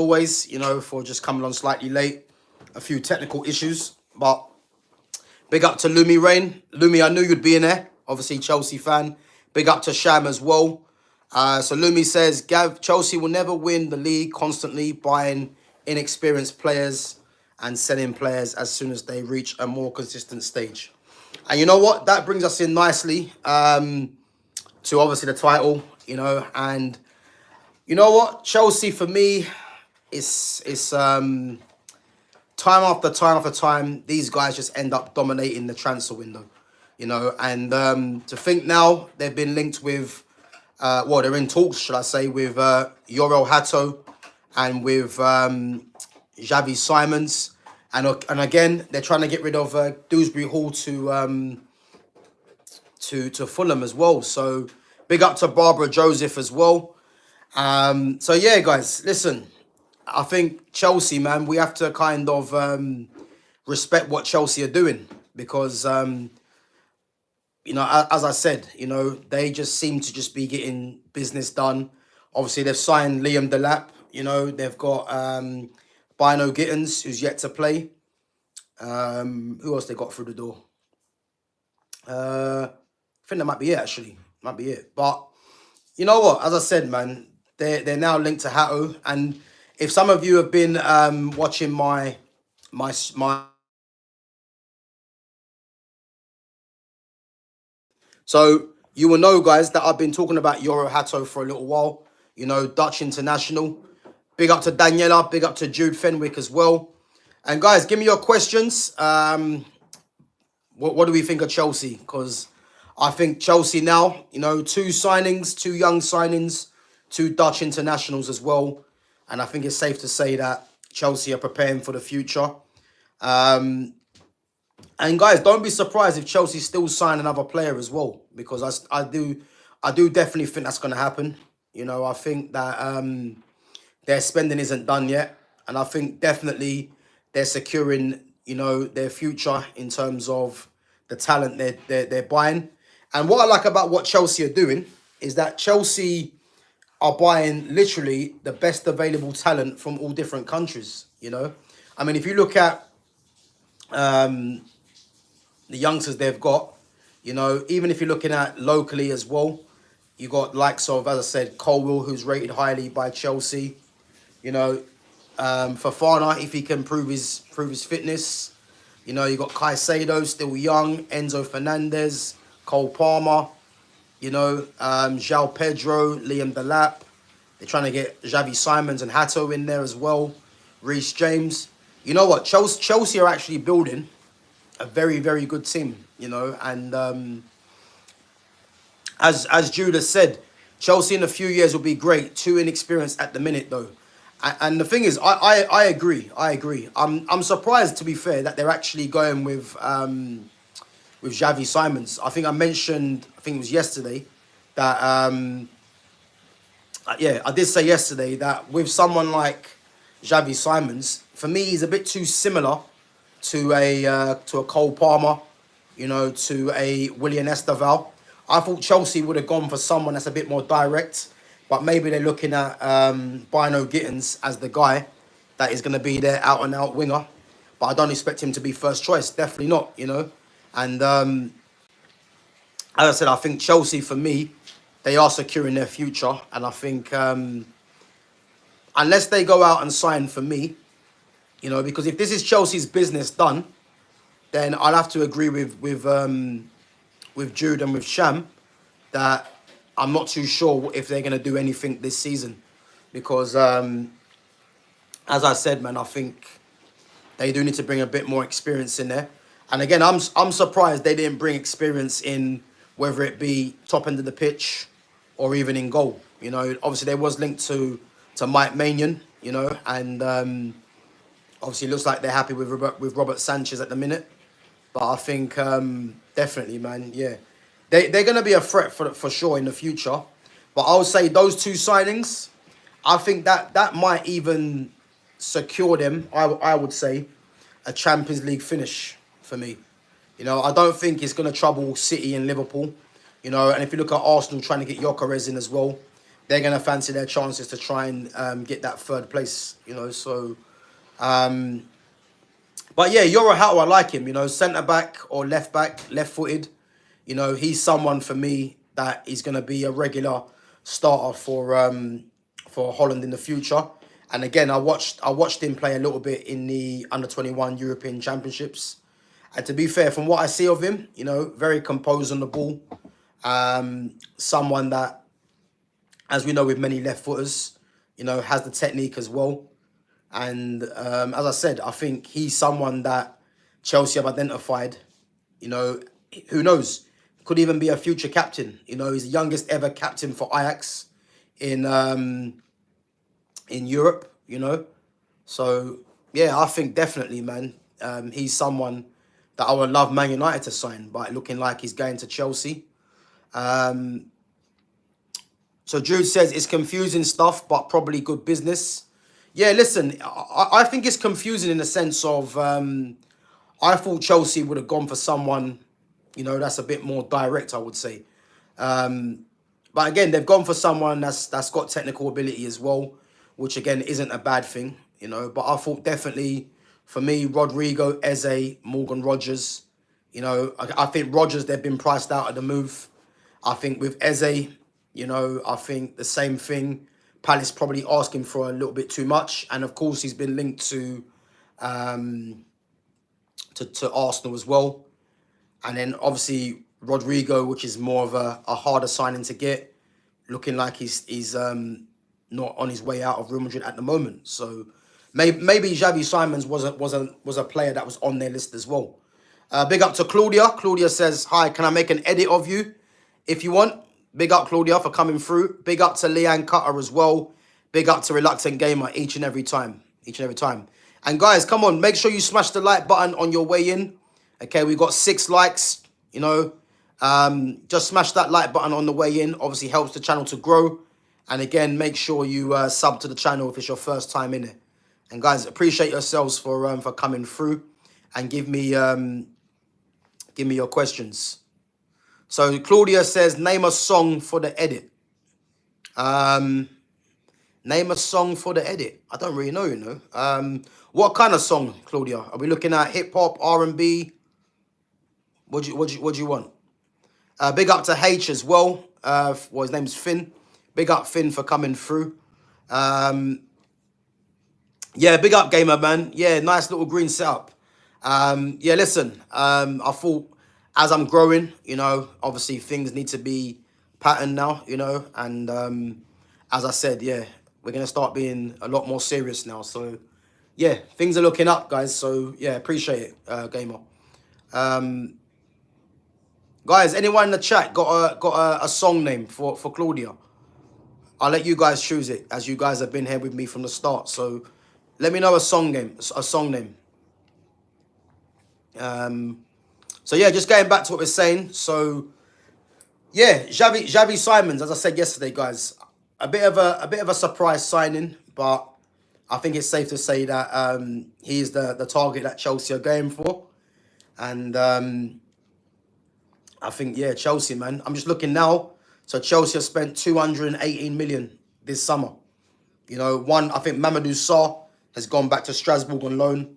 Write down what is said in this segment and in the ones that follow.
always, for just coming on slightly late. A few technical issues, but big up to Lumi Rain. Lumi, I knew you'd be in there. Obviously, Chelsea fan. Big up to Sham as well. So Lumi says, Gav, Chelsea will never win the league constantly buying inexperienced players and selling players as soon as they reach a more consistent stage. And you know what? That brings us in nicely to obviously the title, and you know what? Chelsea for me is time after time after time, these guys just end up dominating the transfer window, and to think now they've been linked with, they're in talks, should I say, with Jorrel Hato and with Xavi Simons. And again, they're trying to get rid of Dewsbury Hall to Fulham as well. So big up to Barbara Joseph as well. So yeah, guys, listen, I think Chelsea, man, we have to kind of respect what Chelsea are doing because, as I said, they just seem to just be getting business done. Obviously, they've signed Liam Delap. They've got Bino Gittins, who's yet to play. Who else they got through the door? I think that might be it, actually. Might be it. But you know what? As I said, man, they're now linked to Hato. And if some of you have been watching my so you will know, guys, that I've been talking about Jorrel Hato for a little while. Dutch international. Big up to Daniela. Big up to Jude Fenwick as well. And guys, give me your questions. What do we think of Chelsea? Because I think Chelsea now, two signings, two young signings, two Dutch internationals as well. And I think it's safe to say that Chelsea are preparing for the future. And guys, don't be surprised if Chelsea still sign another player as well, because I do definitely think that's going to happen. I think that their spending isn't done yet, and I think definitely they're securing their future in terms of the talent they're buying. And what I like about what Chelsea are doing is that Chelsea are buying literally the best available talent from all different countries. I mean, if you look at the youngsters they've got, even if you're looking at locally as well, you got likes of, as I said, Colwill, who's rated highly by Chelsea. Fofana, if he can prove his fitness. You got Caicedo, still young, Enzo Fernandez, Cole Palmer, João Pedro, Liam Delap. They're trying to get Xavi Simons and Hato in there as well. Reece James. You know what? Chelsea are actually building a very, very good team, and as Judah said, Chelsea in a few years will be great. Too inexperienced at the minute, though. And the thing is, I agree. I'm surprised, to be fair, that they're actually going with Xavi Simons. I think it was yesterday, that I did say yesterday that with someone like Xavi Simons, for me, he's a bit too similar to a Cole Palmer, to a William Esteval. I thought Chelsea would have gone for someone that's a bit more direct, but maybe they're looking at Bino Gittins as the guy that is going to be their out-and-out winger. But I don't expect him to be first choice. Definitely not, And as I said, I think Chelsea, for me, they are securing their future. And I think unless they go out and sign for me, because if this is Chelsea's business done, then I'll have to agree with Jude and with Sham that I'm not too sure if they're going to do anything this season. Because, as I said, man, I think they do need to bring a bit more experience in there. And again, I'm surprised they didn't bring experience in, whether it be top end of the pitch or even in goal. Obviously they was linked to Mike Maignan, and obviously it looks like they're happy with Robert Sanchez at the minute. But I think definitely, man, yeah, they're going to be a threat for sure in the future. But I would say those two signings, I think that might even secure them, I would say, a Champions League finish for me. I don't think it's going to trouble City and Liverpool. And if you look at Arsenal trying to get Gyökeres in as well, they're going to fancy their chances to try and get that third place, So, but yeah, Jorrel Hato, I like him, centre back or left back, left footed. He's someone for me that is going to be a regular starter for Holland in the future. And again, I watched him play a little bit in the under-21 European Championships. And to be fair, from what I see of him, very composed on the ball. Someone that, as we know with many left footers, has the technique as well. And as I said, I think he's someone that Chelsea have identified. Who knows? Could even be a future captain. He's the youngest ever captain for Ajax in Europe. So yeah, I think definitely, man. He's someone that I would love Man United to sign, but looking like he's going to Chelsea. So Jude says it's confusing stuff, but probably good business. Yeah, listen, I think it's confusing in the sense of I thought Chelsea would have gone for someone, that's a bit more direct, I would say. But again, they've gone for someone that's got technical ability as well, which again isn't a bad thing, But I thought definitely, for me, Rodrigo, Eze, Morgan Rogers, I think Rogers, they've been priced out of the move. I think with Eze, I think the same thing. Palace probably asking for a little bit too much, and of course he's been linked to Arsenal as well. And then obviously Rodrigo, which is more of a harder signing to get, looking like he's not on his way out of Real Madrid at the moment. So maybe Xavi Simons was a player that was on their list as well. Big up to Claudia. Claudia says, "Hi, can I make an edit of you if you want?" Big up, Claudia, for coming through. Big up to Leanne Cutter as well. Big up to Reluctant Gamer each and every time. And guys, come on, make sure you smash the like button on your way in. Okay, we got 6 likes, Just smash that like button on the way in. Obviously helps the channel to grow. And again, make sure you sub to the channel if it's your first time in it. And guys, appreciate yourselves for coming through. And give me your questions. So Claudia says, name a song for the edit. Name a song for the edit. I don't really know, What kind of song, Claudia? Are we looking at hip hop, R&B? What do you want? Big up to H as well. His name's Finn. Big up Finn for coming through. Yeah, big up gamer, man. Yeah, nice little green setup. Yeah, listen. I thought as I'm growing, obviously things need to be patterned now, and as I said, yeah, we're gonna start being a lot more serious now. So yeah, things are looking up, guys. So yeah, appreciate it, gamer. Guys, anyone in the chat got a song name for Claudia? I'll let you guys choose it, as you guys have been here with me from the start. So let me know a song name. So yeah, just going back to what we're saying. So yeah, Xavi Simons, as I said yesterday, guys, a bit of a surprise signing, but I think it's safe to say that he is the target that Chelsea are going for. And I think, yeah, Chelsea, man. I'm just looking now. So Chelsea have spent 218 million this summer. I think Mamadou Sarr has gone back to Strasbourg on loan.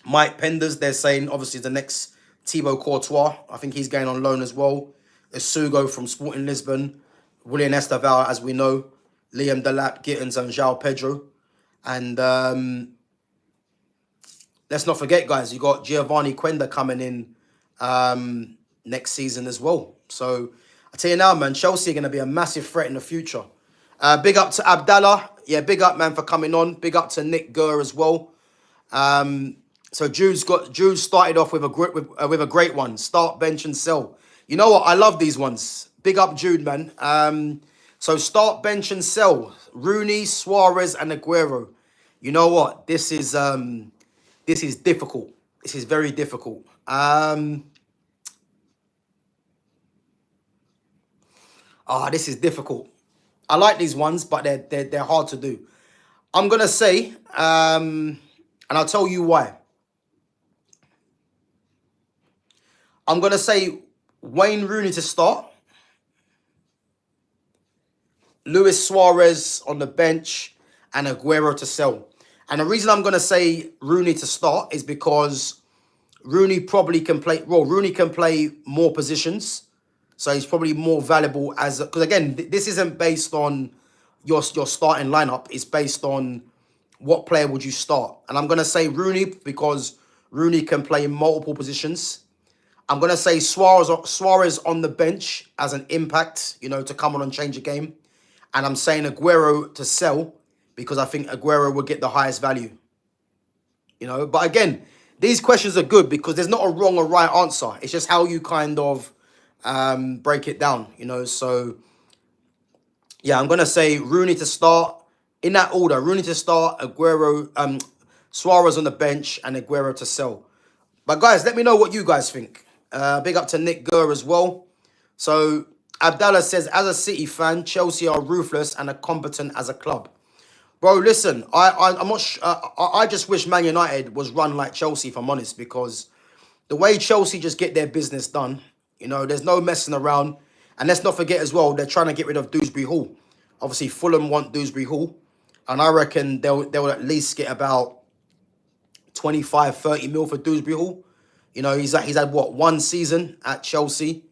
Mike Penders, they're saying, obviously, the next Thibaut Courtois. I think he's going on loan as well. Sugo from Sporting Lisbon. William Estaval, as we know. Liam Delap, Gittins, and João Pedro. And let's not forget, guys, you got Giovanni Quenda coming in next season as well. So I tell you now, man, Chelsea are going to be a massive threat in the future. Big up to Abdallah. Yeah, big up, man, for coming on. Big up to Nick Gurr as well. So Jude started off with a great one. Start, bench, and sell. You know what? I love these ones. Big up Jude, man. So start, bench, and sell. Rooney, Suarez, and Aguero. You know what? This is difficult. This is very difficult. This is difficult. I like these ones, but they're hard to do. I'm gonna say, and I'll tell you why. I'm gonna say Wayne Rooney to start. Luis Suarez on the bench, and Aguero to sell. And the reason I'm going to say Rooney to start is because Rooney probably can play. Well, Rooney can play more positions, so he's probably more valuable as because again, this isn't based on your starting lineup. It's based on what player would you start. And I'm gonna say Rooney because Rooney can play multiple positions. I'm gonna say Suarez on the bench as an impact, to come on and change the game. And I'm saying Aguero to sell because I think Aguero will get the highest value. But again, these questions are good because there's not a wrong or right answer. It's just how you kind of break it down, So, yeah, I'm going to say Rooney to start in that order. Rooney to start, Aguero, Suarez on the bench, and Aguero to sell. But guys, let me know what you guys think. Big up to Nick Gurr as well. So, Abdallah says, as a City fan, Chelsea are ruthless and are competent as a club. Bro, listen, I'm not. I just wish Man United was run like Chelsea, if I'm honest, because the way Chelsea just get their business done, there's no messing around. And let's not forget as well, they're trying to get rid of Dewsbury Hall. Obviously, Fulham want Dewsbury Hall, and I reckon they'll at least get about 25, 30 mil for Dewsbury Hall. He's had what, one season at Chelsea,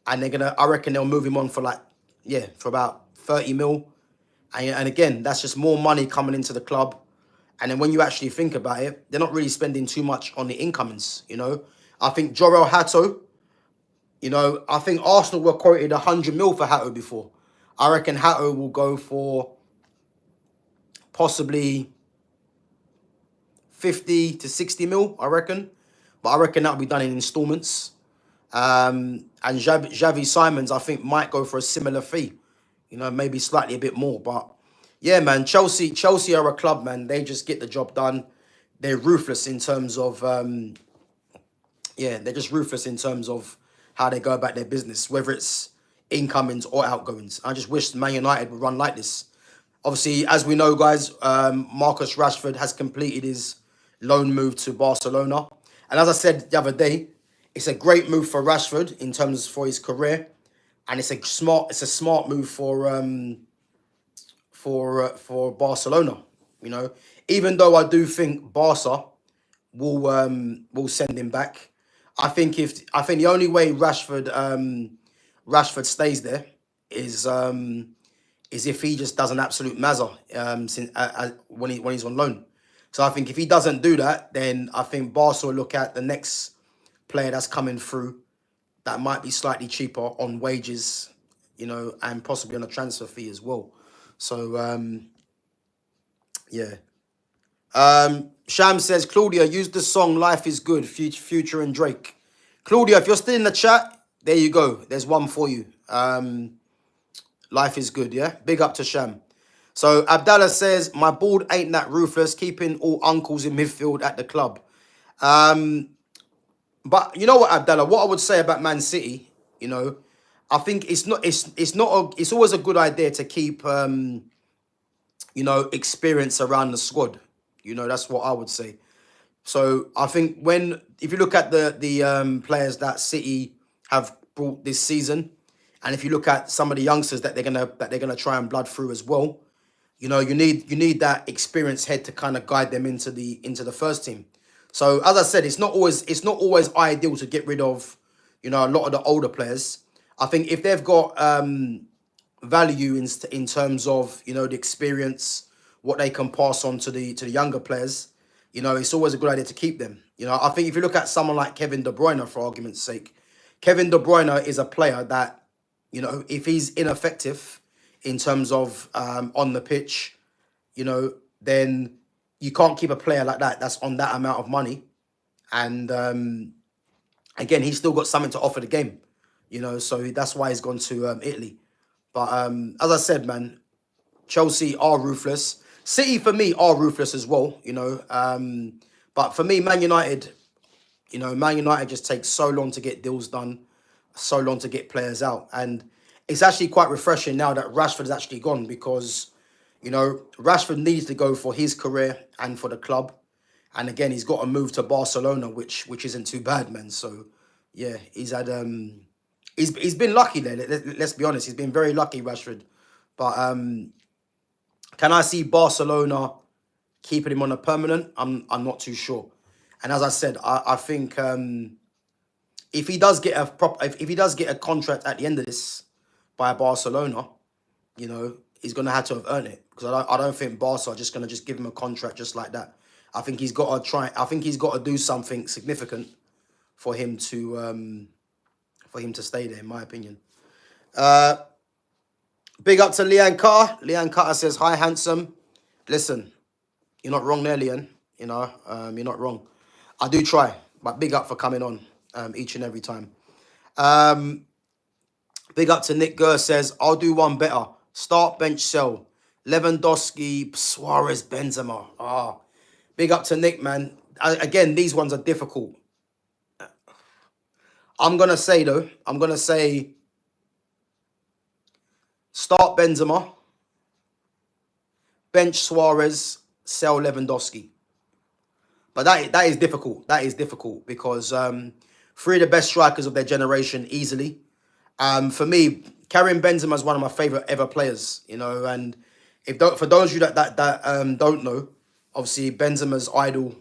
and I reckon they'll move him on for for about 30 mil. And again, that's just more money coming into the club. And then when you actually think about it, they're not really spending too much on the incomings, I think Jorrel Hato, I think Arsenal were quoted 100 mil for Hato before. I reckon Hato will go for possibly 50 to 60 mil, I reckon. But I reckon that'll be done in installments. And Xavi Simons, I think, might go for a similar fee. Maybe slightly a bit more. But yeah, man, Chelsea are a club, man. They just get the job done. They're ruthless in terms of, they're just ruthless in terms of how they go about their business, whether it's incomings or outgoings. I just wish Man United would run like this. Obviously, as we know, guys, Marcus Rashford has completed his loan move to Barcelona. And as I said the other day, it's a great move for Rashford in terms for his career. And it's a smart move for Barcelona. Even though I do think Barca will send him back. I think the only way Rashford stays there is if he just does an absolute mazza when he's on loan. So I think if he doesn't do that, then I think Barca will look at the next player that's coming through that might be slightly cheaper on wages, and possibly on a transfer fee as well. So, yeah. Sham says, Claudia, use the song Life is Good, Future and Drake. Claudia, if you're still in the chat, there you go. There's one for you. Life is Good, yeah? Big up to Sham. So, Abdallah says, my board ain't that ruthless, keeping all uncles in midfield at the club. But you know what, Abdallah, what I would say about Man City, I think it's always a good idea to keep, experience around the squad. That's what I would say. So I think if you look at the players that City have brought this season, and if you look at some of the youngsters that they're gonna try and blood through as well, you need that experienced head to kind of guide them into the first team. So as I said, it's not always ideal to get rid of, a lot of the older players. I think if they've got value in terms of the experience, what they can pass on to the younger players, it's always a good idea to keep them. I think if you look at someone like Kevin De Bruyne, for argument's sake, Kevin De Bruyne is a player that, if he's ineffective in terms of on the pitch, then you can't keep a player like that's on that amount of money. And again, he's still got something to offer the game, so that's why he's gone to Italy. But as I said, man, Chelsea are ruthless. City, for me, are ruthless as well, But for me, Man United just takes so long to get deals done, so long to get players out. And it's actually quite refreshing now that Rashford's actually gone because, Rashford needs to go for his career and for the club. And again, he's got to move to Barcelona, which isn't too bad, man. So, yeah, he's been lucky there. Let's be honest. He's been very lucky, Rashford. But can I see Barcelona keeping him on a permanent? I'm not too sure. And as I said, I think if he does get if he does get a contract at the end of this by Barcelona, you know, he's gonna have to have earned it, because I don't think Barca are just gonna just give him a contract just like that. I think he's got to try. I think he's got to do something significant for him to stay there, in my opinion. Big up to Leanne Carr. Leanne Carter says, "Hi, handsome. Listen, you're not wrong there, Leanne. You know, you're not wrong. I do try, but big up for coming on each and every time." Big up to Nick Gurr says, "I'll do one better. Start, bench, sell. Lewandowski, Suarez, Benzema." Big up to Nick, man. Again, these ones are difficult. I'm going to say start Benzema, bench Suarez, sell Lewandowski. But that is difficult. That is difficult because three of the best strikers of their generation easily. For me, Karim Benzema is one of my favorite ever players, you know. And for those of you that don't know, obviously Benzema's idol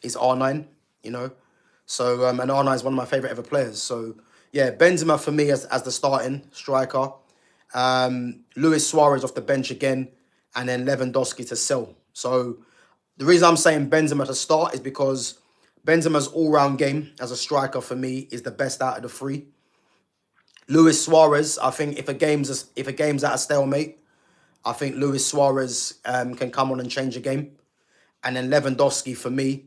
is R9, you know. So and R9 is one of my favorite ever players. So yeah, Benzema for me as the starting striker. Luis Suarez off the bench again, and then Lewandowski to sell. So the reason I'm saying Benzema to start is because Benzema's all-round game as a striker for me is the best out of the three. Luis Suarez, I think if a game's at a stalemate, I think Luis Suarez can come on and change the game. And then Lewandowski for me,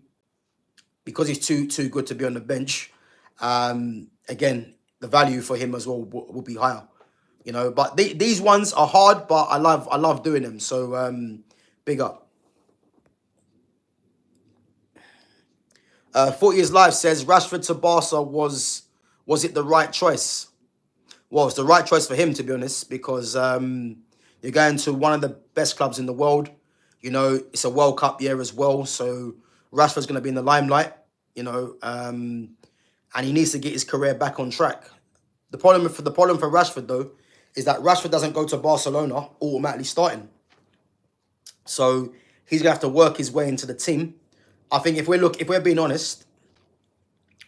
because he's too good to be on the bench, again, the value for him as well will be higher. You know, but these ones are hard, but I love doing them. So big up. 40 Years Live says, Rashford to Barca was it the right choice? Well, it's the right choice for him, to be honest, because you're going to one of the best clubs in the world. You know, it's a World Cup year as well, so Rashford's going to be in the limelight, you know, and he needs to get his career back on track. The problem for Rashford, though, is that Rashford doesn't go to Barcelona automatically starting. So he's going to have to work his way into the team. I think if we're being honest,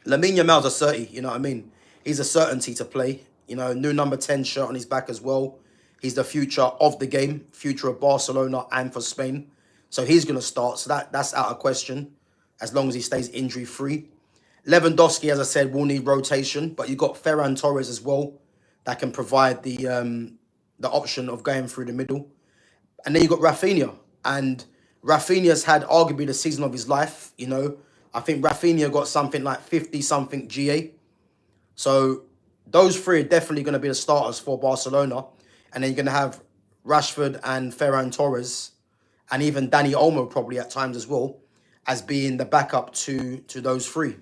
Lamine Yamal's a 30, you know what I mean? He's a certainty to play. You know, new number 10 shirt on his back as well. He's the future of the game, future of Barcelona and for Spain. So he's going to start. So that's out of question as long as he stays injury-free. Lewandowski, as I said, will need rotation. But you've got Ferran Torres as well that can provide the option of going through the middle. And then you've got Rafinha. And Rafinha's had arguably the season of his life, you know. I think Rafinha got something like 50-something GA. So those three are definitely going to be the starters for Barcelona. And then you're going to have Rashford and Ferran Torres and even Dani Olmo probably at times as well as being the backup to those three.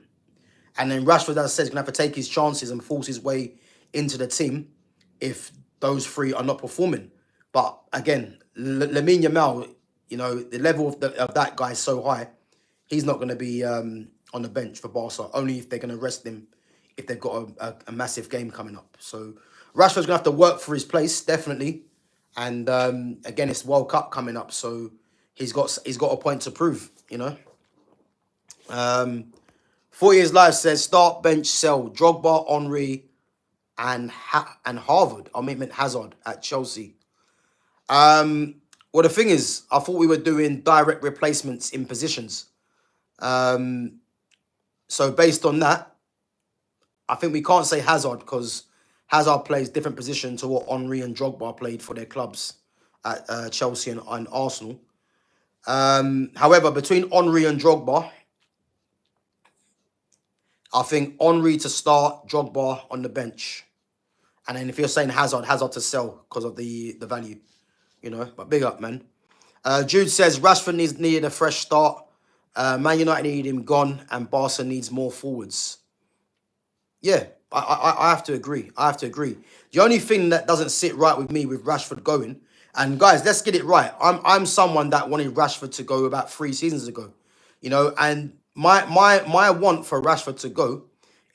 And then Rashford, as I said, is going to have to take his chances and force his way into the team if those three are not performing. But again, Lamine Yamal, you know, the level of that guy is so high, he's not going to be on the bench for Barca, only if they're going to rest him if they've got a massive game coming up. So Rashford's going to have to work for his place, definitely. And again, it's World Cup coming up, so he's got a point to prove, you know. 4 Years Live says, start, bench, sell. Drogba, Henry, and Harvard. I mean Hazard at Chelsea. Well, the thing is, I thought we were doing direct replacements in positions. So based on that, I think we can't say Hazard because Hazard plays different position to what Henry and Drogba played for their clubs at Chelsea and Arsenal. However, between Henry and Drogba, I think Henry to start, Drogba on the bench. And then if you're saying Hazard to sell because of the value, you know. But big up, man. Jude says, Rashford needed a fresh start. Man United needed him gone and Barca needs more forwards. Yeah, I have to agree. The only thing that doesn't sit right with me with Rashford going, and guys, let's get it right. I'm someone that wanted Rashford to go about 3 seasons ago, you know, and my want for Rashford to go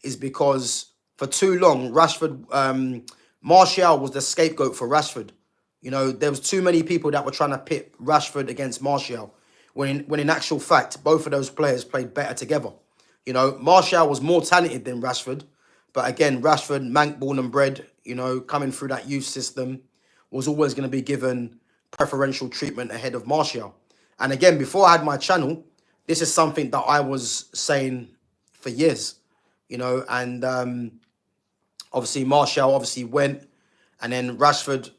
is because for too long, Rashford, Martial was the scapegoat for Rashford. You know, there was too many people that were trying to pit Rashford against Martial, when in actual fact, both of those players played better together. You know, Martial was more talented than Rashford, but again, Rashford, Manc born and bred, you know, coming through that youth system, was always going to be given preferential treatment ahead of Martial. And again, before I had my channel, this is something that I was saying for years, you know, and obviously Martial obviously went, and then Rashford,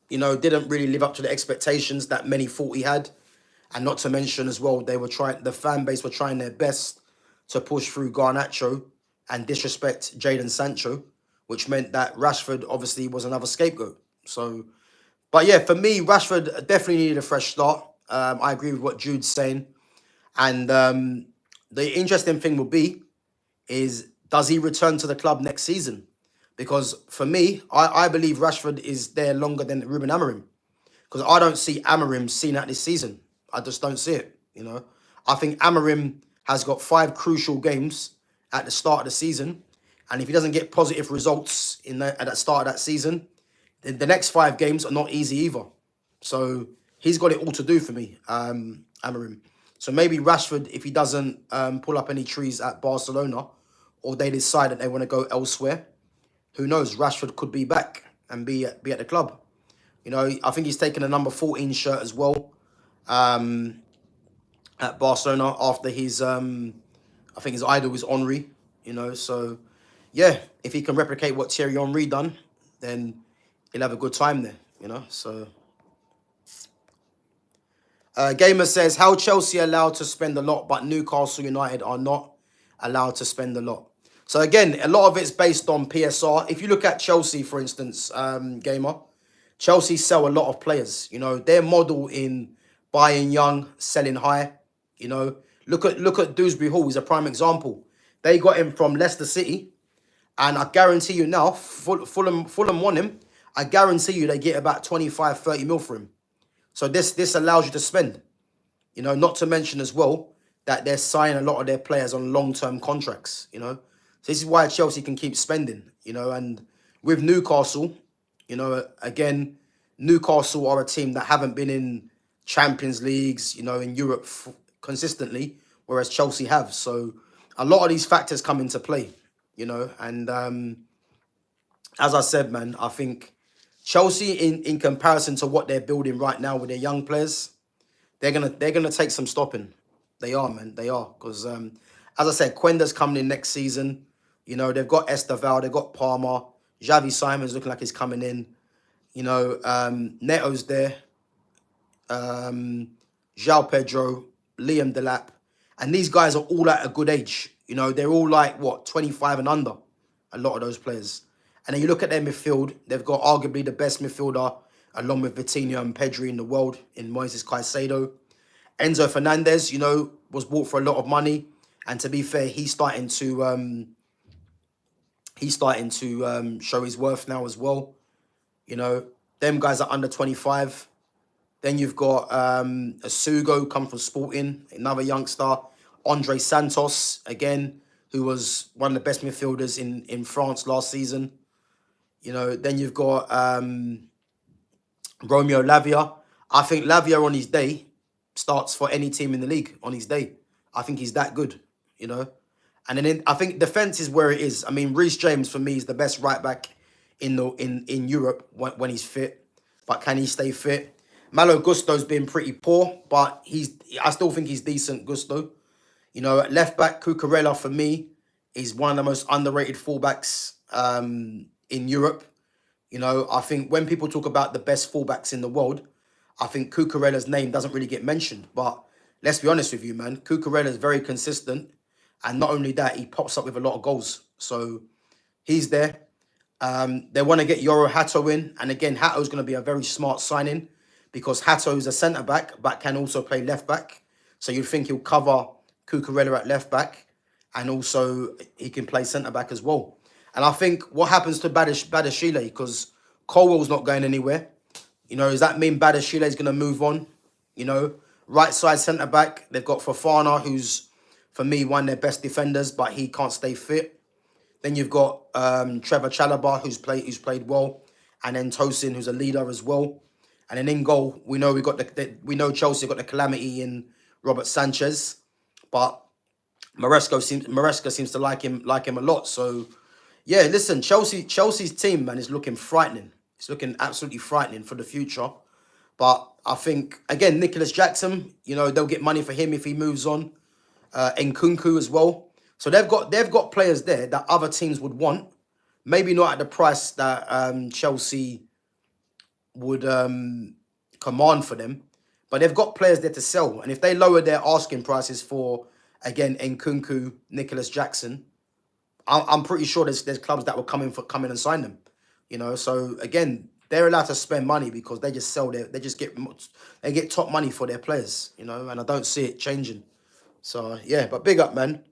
you know, didn't really live up to the expectations that many thought he had. And not to mention as well, the fan base were trying their best to push through Garnacho and disrespect Jadon Sancho, which meant that Rashford obviously was another scapegoat. So, but yeah, for me, Rashford definitely needed a fresh start. I agree with what Jude's saying. And the interesting thing will be is, does he return to the club next season? Because for me, I believe Rashford is there longer than Ruben Amorim. Because I don't see Amorim seeing out this season. I just don't see it, you know. I think Amorim has got 5 crucial games at the start of the season. And if he doesn't get positive results at the start of that season, then the next 5 games are not easy either. So he's got it all to do for me, Amorim. So maybe Rashford, if he doesn't pull up any trees at Barcelona, or they decide that they want to go elsewhere, who knows? Rashford could be back and be at the club. You know, I think he's taken a number 14 shirt as well at Barcelona after his, I think his idol is Henry, you know. So, yeah, if he can replicate what Thierry Henry done, then he'll have a good time there, you know. So, Gamer says, how Chelsea are allowed to spend a lot, but Newcastle United are not allowed to spend a lot. So, again, a lot of it's based on PSR. If you look at Chelsea, for instance, Gamer, Chelsea sell a lot of players. You know, their model in buying young, selling high. You know, look at Dewsbury Hall. He's a prime example. They got him from Leicester City, and I guarantee you now, Fulham want him. I guarantee you they get about 25, 30 mil for him. So this allows you to spend. You know, not to mention as well that they're signing a lot of their players on long-term contracts. You know, so this is why Chelsea can keep spending. You know, and with Newcastle, you know, again, Newcastle are a team that haven't been in Champions Leagues, you know, in Europe consistently, whereas Chelsea have. So a lot of these factors come into play, you know. And as I said, man, I think Chelsea, in comparison to what they're building right now with their young players, they're gonna take some stopping. They are, man. They are. Because, as I said, Quenda's coming in next season. You know, they've got Esteval, they've got Palmer. Xavi Simon's looking like he's coming in. You know, Neto's there. João Pedro, Liam Delap. And these guys are all at a good age. You know, they're all like, what, 25 and under, a lot of those players. And then you look at their midfield, they've got arguably the best midfielder, along with Vitinha and Pedri in the world, in Moises Caicedo. Enzo Fernandez, you know, was bought for a lot of money. And to be fair, he's starting to show his worth now as well. You know, them guys are under 25. Then you've got Asugo, come from Sporting, another youngster. Andre Santos, again, who was one of the best midfielders in France last season. You know, then you've got Romeo Lavia. I think Lavia on his day starts for any team in the league on his day. I think he's that good, you know. And then I think defense is where it is. I mean, Reece James for me is the best right back in Europe when he's fit. But can he stay fit? Malo Gusto's been pretty poor, but I still think he's decent, Gusto. You know, at left back, Cucurella for me is one of the most underrated fullbacks in Europe. You know, I think when people talk about the best fullbacks in the world, I think Cucurella's name doesn't really get mentioned. But let's be honest with you, man. Cucurella is very consistent. And not only that, he pops up with a lot of goals. So he's there. They want to get Jorrel Hato in. And again, Hato's going to be a very smart signing because Hato is a centre-back but can also play left-back. So you'd think he'll cover Cucurella at left-back. And also he can play centre-back as well. And I think what happens to Badiashile, because Colwell's not going anywhere. You know, does that mean Badiashile is going to move on? You know, right side centre-back, they've got Fofana, who's, for me, one of their best defenders, but he can't stay fit. Then you've got Trevor Chalobah, who's played well. And then Tosin, who's a leader as well. And then in goal, we know we know Chelsea got the calamity in Robert Sanchez, but Maresca seems to like him a lot. So yeah, listen, Chelsea's team, man, is looking frightening. It's looking absolutely frightening for the future. But I think again, Nicholas Jackson, they'll get money for him if he moves on. Nkunku as well. So they've got players there that other teams would want. Maybe not at the price that Chelsea would command for them, but they've got players there to sell. And if they lower their asking prices for, again, Nkunku, Nicholas Jackson, I'm pretty sure there's clubs that will come in and sign them. So again, they're allowed to spend money because they just get top money for their players. And I don't see it changing. So yeah, but big up, man.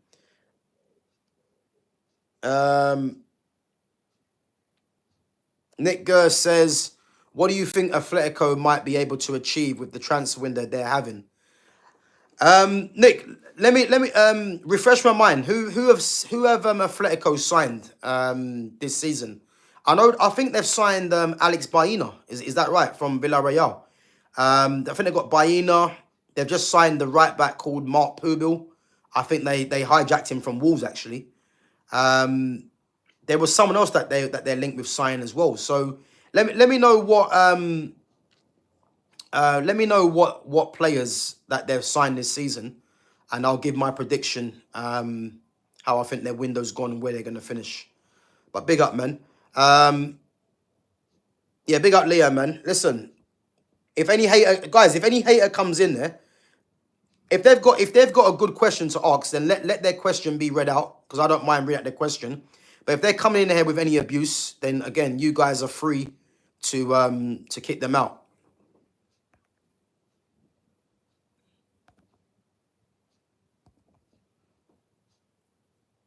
Nick Gers says, what do you think Atletico might be able to achieve with the transfer window they're having? Nick, let me refresh my mind. Who have Atletico signed this season? I think they've signed Alex Baena. Is that right, from Villarreal? I think they've got Baena. They've just signed the right back called Mark Pubil. I think they hijacked him from Wolves actually. There was someone else that they're linked with signing as well. So let me know what players that they've signed this season, and I'll give my prediction how I think their window's gone and where they're going to finish. But big up, man. Yeah, big up Leo, man. Listen, if any hater comes in there, if they've got a good question to ask, then let their question be read out, because I don't mind reading out their question. But if they're coming in here with any abuse, then again, you guys are free to kick them out.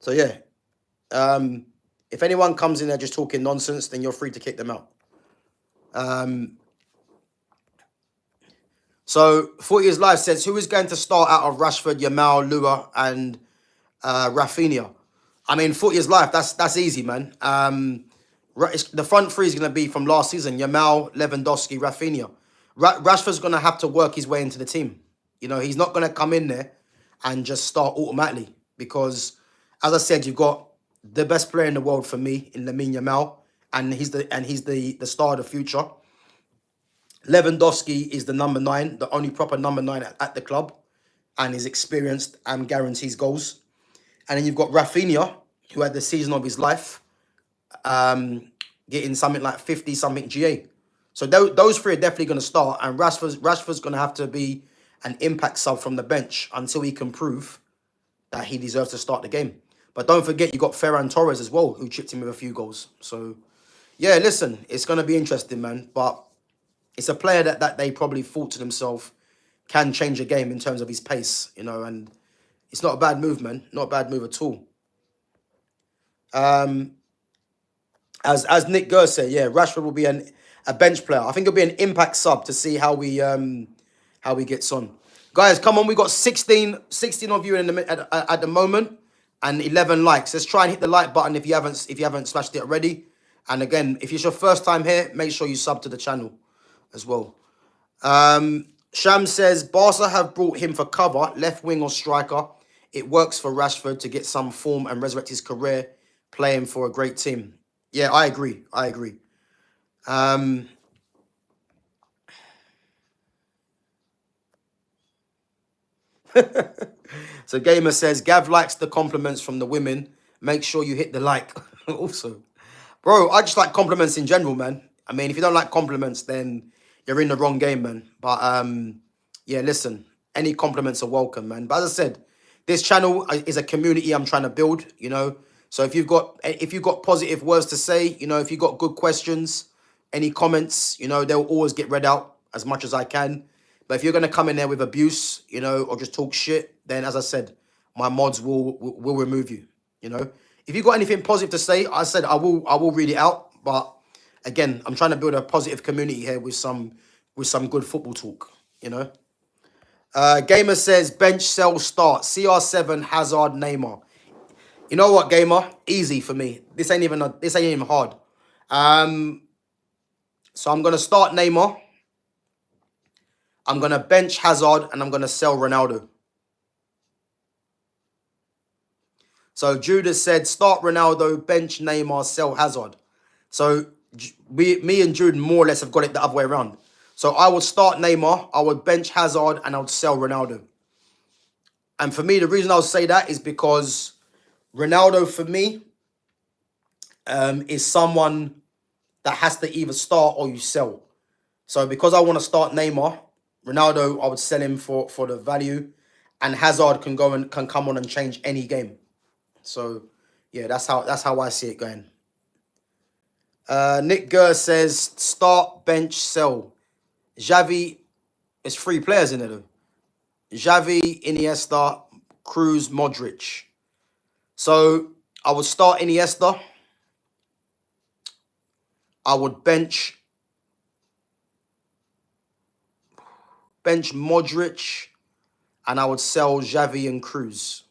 So yeah, if anyone comes in there just talking nonsense, then you're free to kick them out. So 40 Years Live says, who is going to start out of Rashford, Yamal, Lua, and Rafinha? I mean, 40 Years Live, that's easy, man. The front three is going to be from last season: Yamal, Lewandowski, Rafinha. Rashford's going to have to work his way into the team. He's not going to come in there and just start automatically, because, as I said, you've got the best player in the world for me in Lamine Yamal, and he's the star of the future. Lewandowski is the number 9, the only proper number 9 at the club, and is experienced and guarantees goals. And then you've got Rafinha, who had the season of his life, getting something like 50-something GA. So those three are definitely going to start, and Rashford's going to have to be an impact sub from the bench until he can prove that he deserves to start the game. But don't forget, you got Ferran Torres as well, who chipped in with a few goals. So yeah, listen, it's going to be interesting, man. But it's a player that they probably thought to themselves can change a game in terms of his pace, and it's not a bad move, man. Not a bad move at all. As Nick Gers said, yeah, Rashford will be a bench player. I think it'll be an impact sub to see how he gets on. Guys, come on, we got 16 of you at the moment, and 11 likes. Let's try and hit the like button if you haven't smashed it already. And again, if it's your first time here, make sure you sub to the channel as well. Sham says, Barca have brought him for cover, left wing or striker. It works for Rashford to get some form and resurrect his career playing for a great team. Yeah, I agree. So Gamer says, Gav likes the compliments from the women. Make sure you hit the like. Also, bro, I just like compliments in general, man. I mean, if you don't like compliments, then you're in the wrong game, man. But yeah, listen, any compliments are welcome, man. But as I said, this channel is a community I'm trying to build, So if you've got positive words to say, if you've got good questions, any comments, they'll always get read out as much as I can. But if you're going to come in there with abuse, or just talk shit, then as I said, my mods will remove you, If you've got anything positive to say, I said I will read it out. But again, I'm trying to build a positive community here with some good football talk, Gamer says, bench, sell, start. CR7, Hazard, Neymar. You know what, Gamer? Easy for me. This ain't even hard. So I'm gonna start Neymar. I'm going to bench Hazard and I'm going to sell Ronaldo. So Judas said, start Ronaldo, bench Neymar, sell Hazard. So me and Jude more or less have got it the other way around. So I would start Neymar, I would bench Hazard, and I would sell Ronaldo. And for me, the reason I'll say that is because Ronaldo, for me, is someone that has to either start or you sell. So because I want to start Neymar, Ronaldo, I would sell him for the value, and Hazard can come on and change any game. So yeah, that's how I see it going. Nick Gurr says start, bench, sell. Xavi, it's 3 players in it though. Xavi, Iniesta, Cruz, Modric. So I would start Iniesta. I would bench Modric, and I would sell Xavi and Cruz.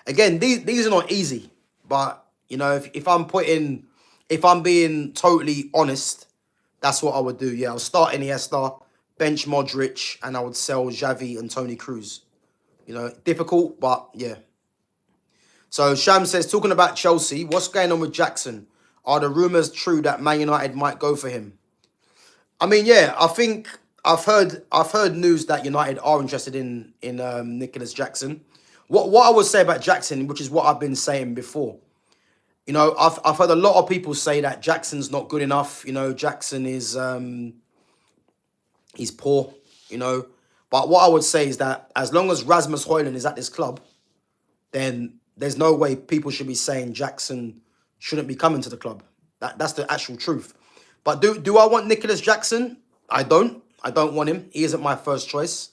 Again, these are not easy, but you know, if I'm being totally honest, that's what I would do. Yeah, I'll start Iniesta, bench Modric, and I would sell Xavi and Toni Kroos. You know, difficult, but yeah. So Sham says, talking about Chelsea, what's going on with Jackson? Are the rumours true that Man United might go for him? I mean, yeah, I think I've heard news that United are interested in Nicholas Jackson. What I would say about Jackson, which is what I've been saying before, you know, I've heard a lot of people say that Jackson's not good enough. You know, Jackson is he's poor. You know, but what I would say is that as long as Rasmus Højlund is at this club, then there's no way people should be saying Jackson shouldn't be coming to the club. That's the actual truth. But do I want Nicholas Jackson? I don't. I don't want him. He isn't my first choice.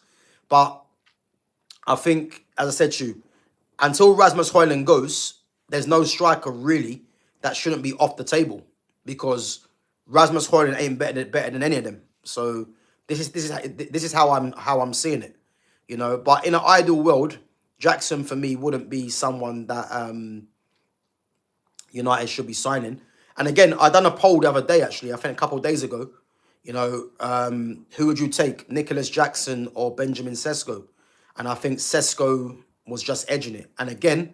But I think, as I said to you, until Rasmus Højlund goes, there's no striker really that shouldn't be off the table, because Rasmus Højlund ain't better than any of them. So this is how I'm seeing it, you know. But in an ideal world, Jackson for me wouldn't be someone that United should be signing. And again, I done a poll the other day, actually, I think a couple of days ago. You know, who would you take, Nicholas Jackson or Benjamin Sesko? And I think Sesko was just edging it. And again,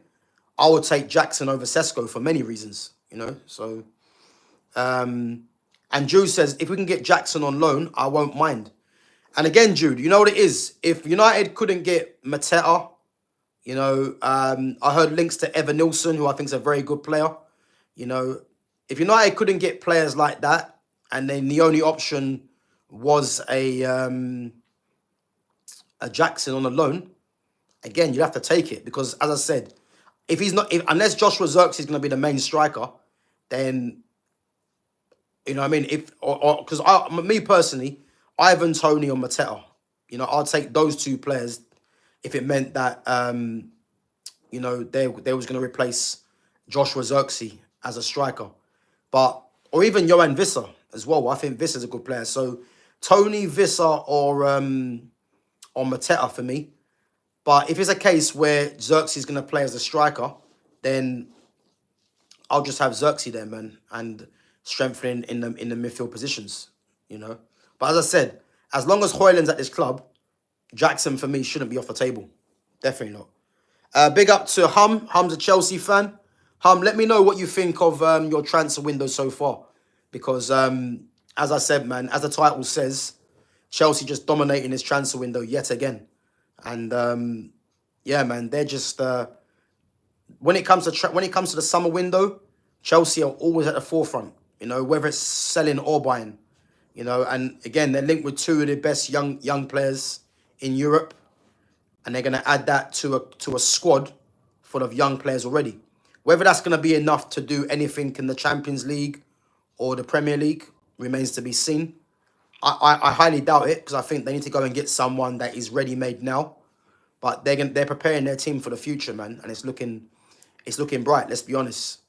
I would take Jackson over Sesko for many reasons, you know. So, and Jude says, if we can get Jackson on loan, I won't mind. And again, Jude, you know what it is? If United couldn't get Mateta, you know, I heard links to Evan Nilsson, who I think is a very good player. You know, if United couldn't get players like that, and then the only option was a Jackson on a loan, again, you have to take it, because, as I said, unless Joshua Zirkzee is going to be the main striker, then, you know what I mean? Because me personally, Ivan Toney or Mateta, you know, I'll take those 2 players if it meant that, you know, they was going to replace Joshua Zirkzee as a striker. But, or even Johan Visser as well. I think Visser's a good player. So Tony, Visser, or Mateta for me. But if it's a case where Xerxes is going to play as a striker, then I'll just have Xerxes there, man, and strengthening in the midfield positions, you know. But as I said, as long as Højlund's at this club, Jackson for me shouldn't be off the table. Definitely not. Big up to Hum. Hum's a Chelsea fan. Hum, let me know what you think of your transfer window so far. Because, as I said, man, as the title says, Chelsea just dominating this transfer window yet again. And, yeah, man, they're just... when it comes to the summer window, Chelsea are always at the forefront, you know, whether it's selling or buying. You know, and again, they're linked with 2 of the best young players in Europe. And they're going to add that to a squad full of young players already. Whether that's going to be enough to do anything in the Champions League or the Premier League remains to be seen. I highly doubt it, because I think they need to go and get someone that is ready-made now. But they're preparing their team for the future, man. And it's looking bright, let's be honest.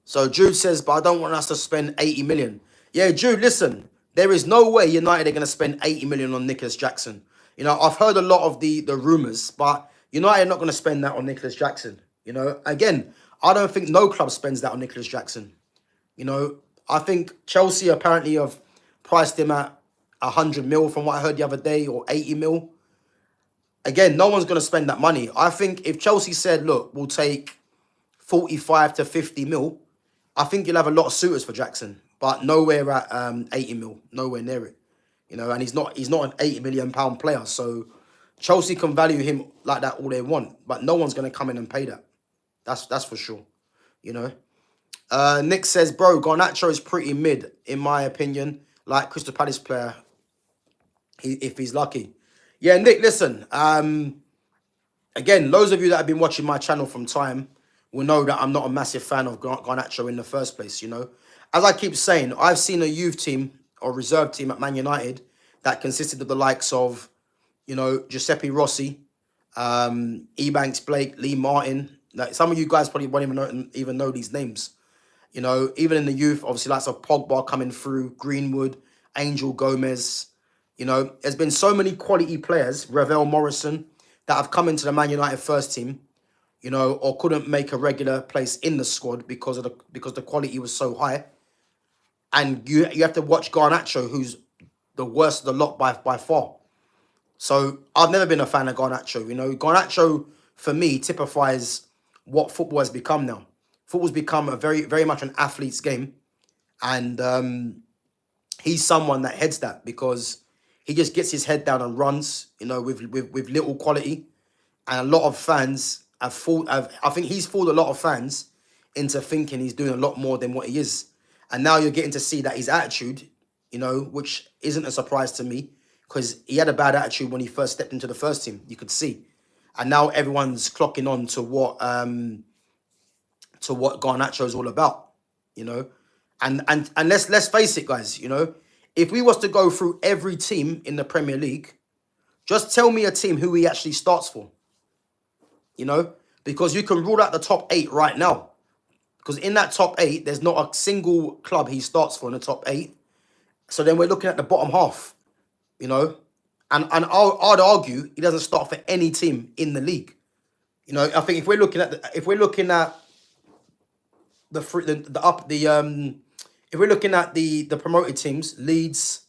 So Jude says, but I don't want us to spend 80 million. Yeah, Jude, listen. There is no way United are going to spend 80 million on Nicholas Jackson. You know, I've heard a lot of the rumours, but United are not going to spend that on Nicholas Jackson. You know, again, I don't think no club spends that on Nicholas Jackson. You know, I think Chelsea apparently have priced him at 100 mil from what I heard the other day, or 80 mil. Again, no one's going to spend that money. I think if Chelsea said, look, we'll take 45 to 50 mil, I think you'll have a lot of suitors for Jackson, but nowhere at 80 mil, nowhere near it. You know, and he's not an 80 million pound player. So Chelsea can value him like that all they want, but no one's going to come in and pay that. That's for sure. You know. Nick says, bro, Garnacho is pretty mid, in my opinion, like Crystal Palace player, if he's lucky. Yeah, Nick, listen. Again, those of you that have been watching my channel from time will know that I'm not a massive fan of Garnacho in the first place, you know. As I keep saying, I've seen a youth team or reserve team at Man United that consisted of the likes of, you know, Giuseppe Rossi, Ebanks Blake, Lee Martin. Like, some of you guys probably won't even know these names. You know, even in the youth, obviously, lots of Pogba coming through, Greenwood, Angel Gomez. You know, there's been so many quality players, Ravel Morrison, that have come into the Man United first team, you know, or couldn't make a regular place in the squad because the quality was so high. And you have to watch Garnacho, who's the worst of the lot by far. So I've never been a fan of Garnacho. You know, Garnacho for me typifies what football has become now. Football's become a very much an athlete's game, and he's someone that heads that because he just gets his head down and runs. You know, with little quality, and a lot of fans have fooled. I think he's fooled a lot of fans into thinking he's doing a lot more than what he is. And now you're getting to see that his attitude, you know, which isn't a surprise to me, because he had a bad attitude when he first stepped into the first team. You could see, and now everyone's clocking on to what Garnacho is all about, you know. And let's face it, guys. You know, if we was to go through every team in the Premier League, just tell me a team who he actually starts for. You know, because you can rule out the top 8 right now. Because in that top 8, there's not a single club he starts for in the top 8. So then we're looking at the bottom half, you know. And I'd argue he doesn't start for any team in the league. You know, I think if we're looking at if we're looking at the promoted teams, Leeds,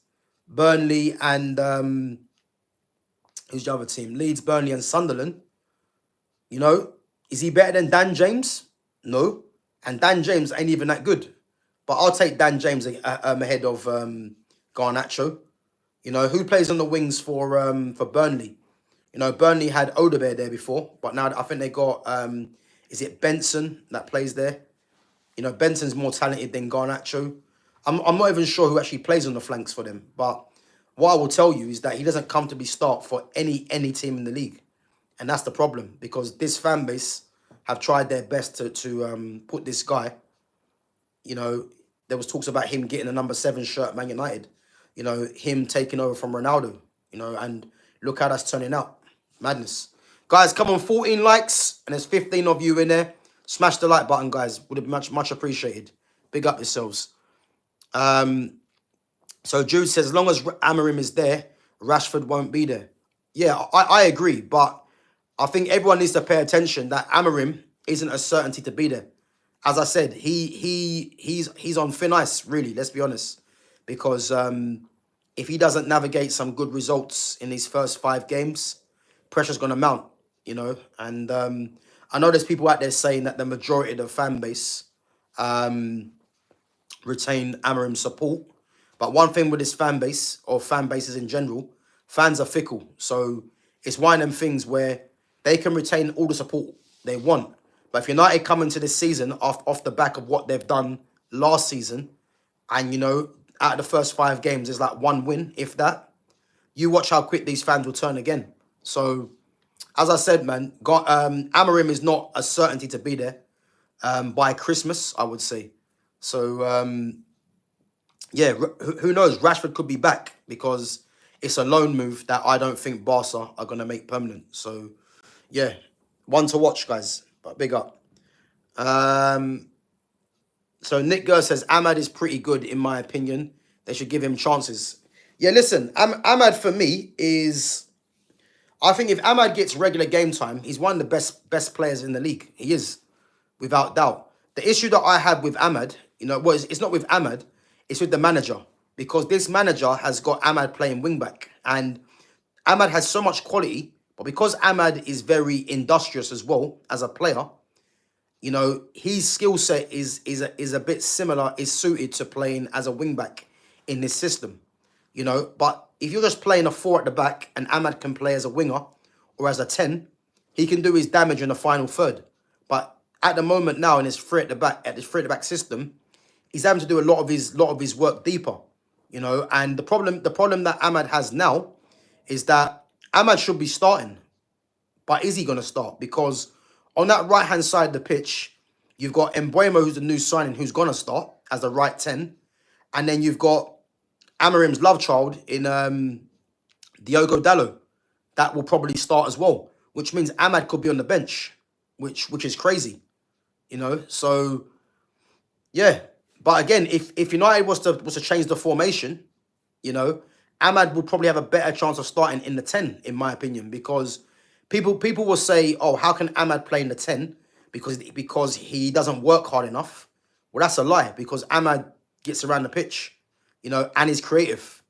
Burnley, and who's the other team? Leeds, Burnley, and Sunderland. You know, is he better than Dan James? No. And Dan James ain't even that good. But I'll take Dan James ahead of Garnacho. You know, who plays on the wings for Burnley? You know, Burnley had Odegaard there before, but now I think they got, is it Benson that plays there? You know, Benson's more talented than Garnacho. I'm not even sure who actually plays on the flanks for them. But what I will tell you is that he doesn't comfortably start for any team in the league. And that's the problem, because this fan base have tried their best to put this guy, you know, there was talks about him getting a number 7 shirt at Man United, you know, him taking over from Ronaldo, you know, and look how that's turning out. Madness. Guys, come on, 14 likes, and there's 15 of you in there. Smash the like button, guys. Would have been much appreciated. Big up yourselves. So Jude says, as long as Amorim is there, Rashford won't be there. Yeah, I agree, but I think everyone needs to pay attention that Amorim isn't a certainty to be there. As I said, he's on thin ice, really, let's be honest. Because if he doesn't navigate some good results in these first 5 games, pressure's going to mount, you know. And I know there's people out there saying that the majority of the fan base retain Amorim's support. But one thing with this fan base, or fan bases in general, fans are fickle. So it's one of them things where they can retain all the support they want. But if United come into this season off the back of what they've done last season, and, you know, out of the first 5 games, there's like 1 win, if that, you watch how quick these fans will turn again. So, as I said, man, Amorim is not a certainty to be there by Christmas, I would say. So, yeah, who knows? Rashford could be back, because it's a loan move that I don't think Barca are going to make permanent. So, yeah, one to watch, guys. But big up. So Nick Gurr says, Ahmad is pretty good, in my opinion. They should give him chances. Yeah, listen, Ahmad for me is... I think if Ahmad gets regular game time, he's one of the best players in the league. He is. without doubt. The issue that I had with Ahmad, well, it's not with Ahmad, it's with the manager. Because this manager has got Ahmad playing wing back. And Ahmad has so much quality, but because Ahmad is very industrious as well as a player, his skill set is a bit similar, is suited to playing as a wing back in this system. But if you're just playing a 4 at the back and Ahmad can play as a winger or as a 10, he can do his damage in the final third. But at the moment now in his 3 at the back, at this 3 at the back system, he's having to do a lot of his work deeper. And the problem that Ahmad has now is that Ahmad should be starting. But is he going to start? Because on that right-hand side of the pitch, you've got Mbeumo, who's the new signing, who's going to start as the right 10. And then you've got Amarim's love child in Diogo Dalot. That will probably start as well, which means Ahmad could be on the bench, which is crazy. So, yeah. But again, if United was to change the formation, Ahmad would probably have a better chance of starting in the 10, in my opinion, because people will say, oh, how can Ahmad play in the 10? Because he doesn't work hard enough. Well, that's a lie, because Ahmad gets around the pitch, and is creative,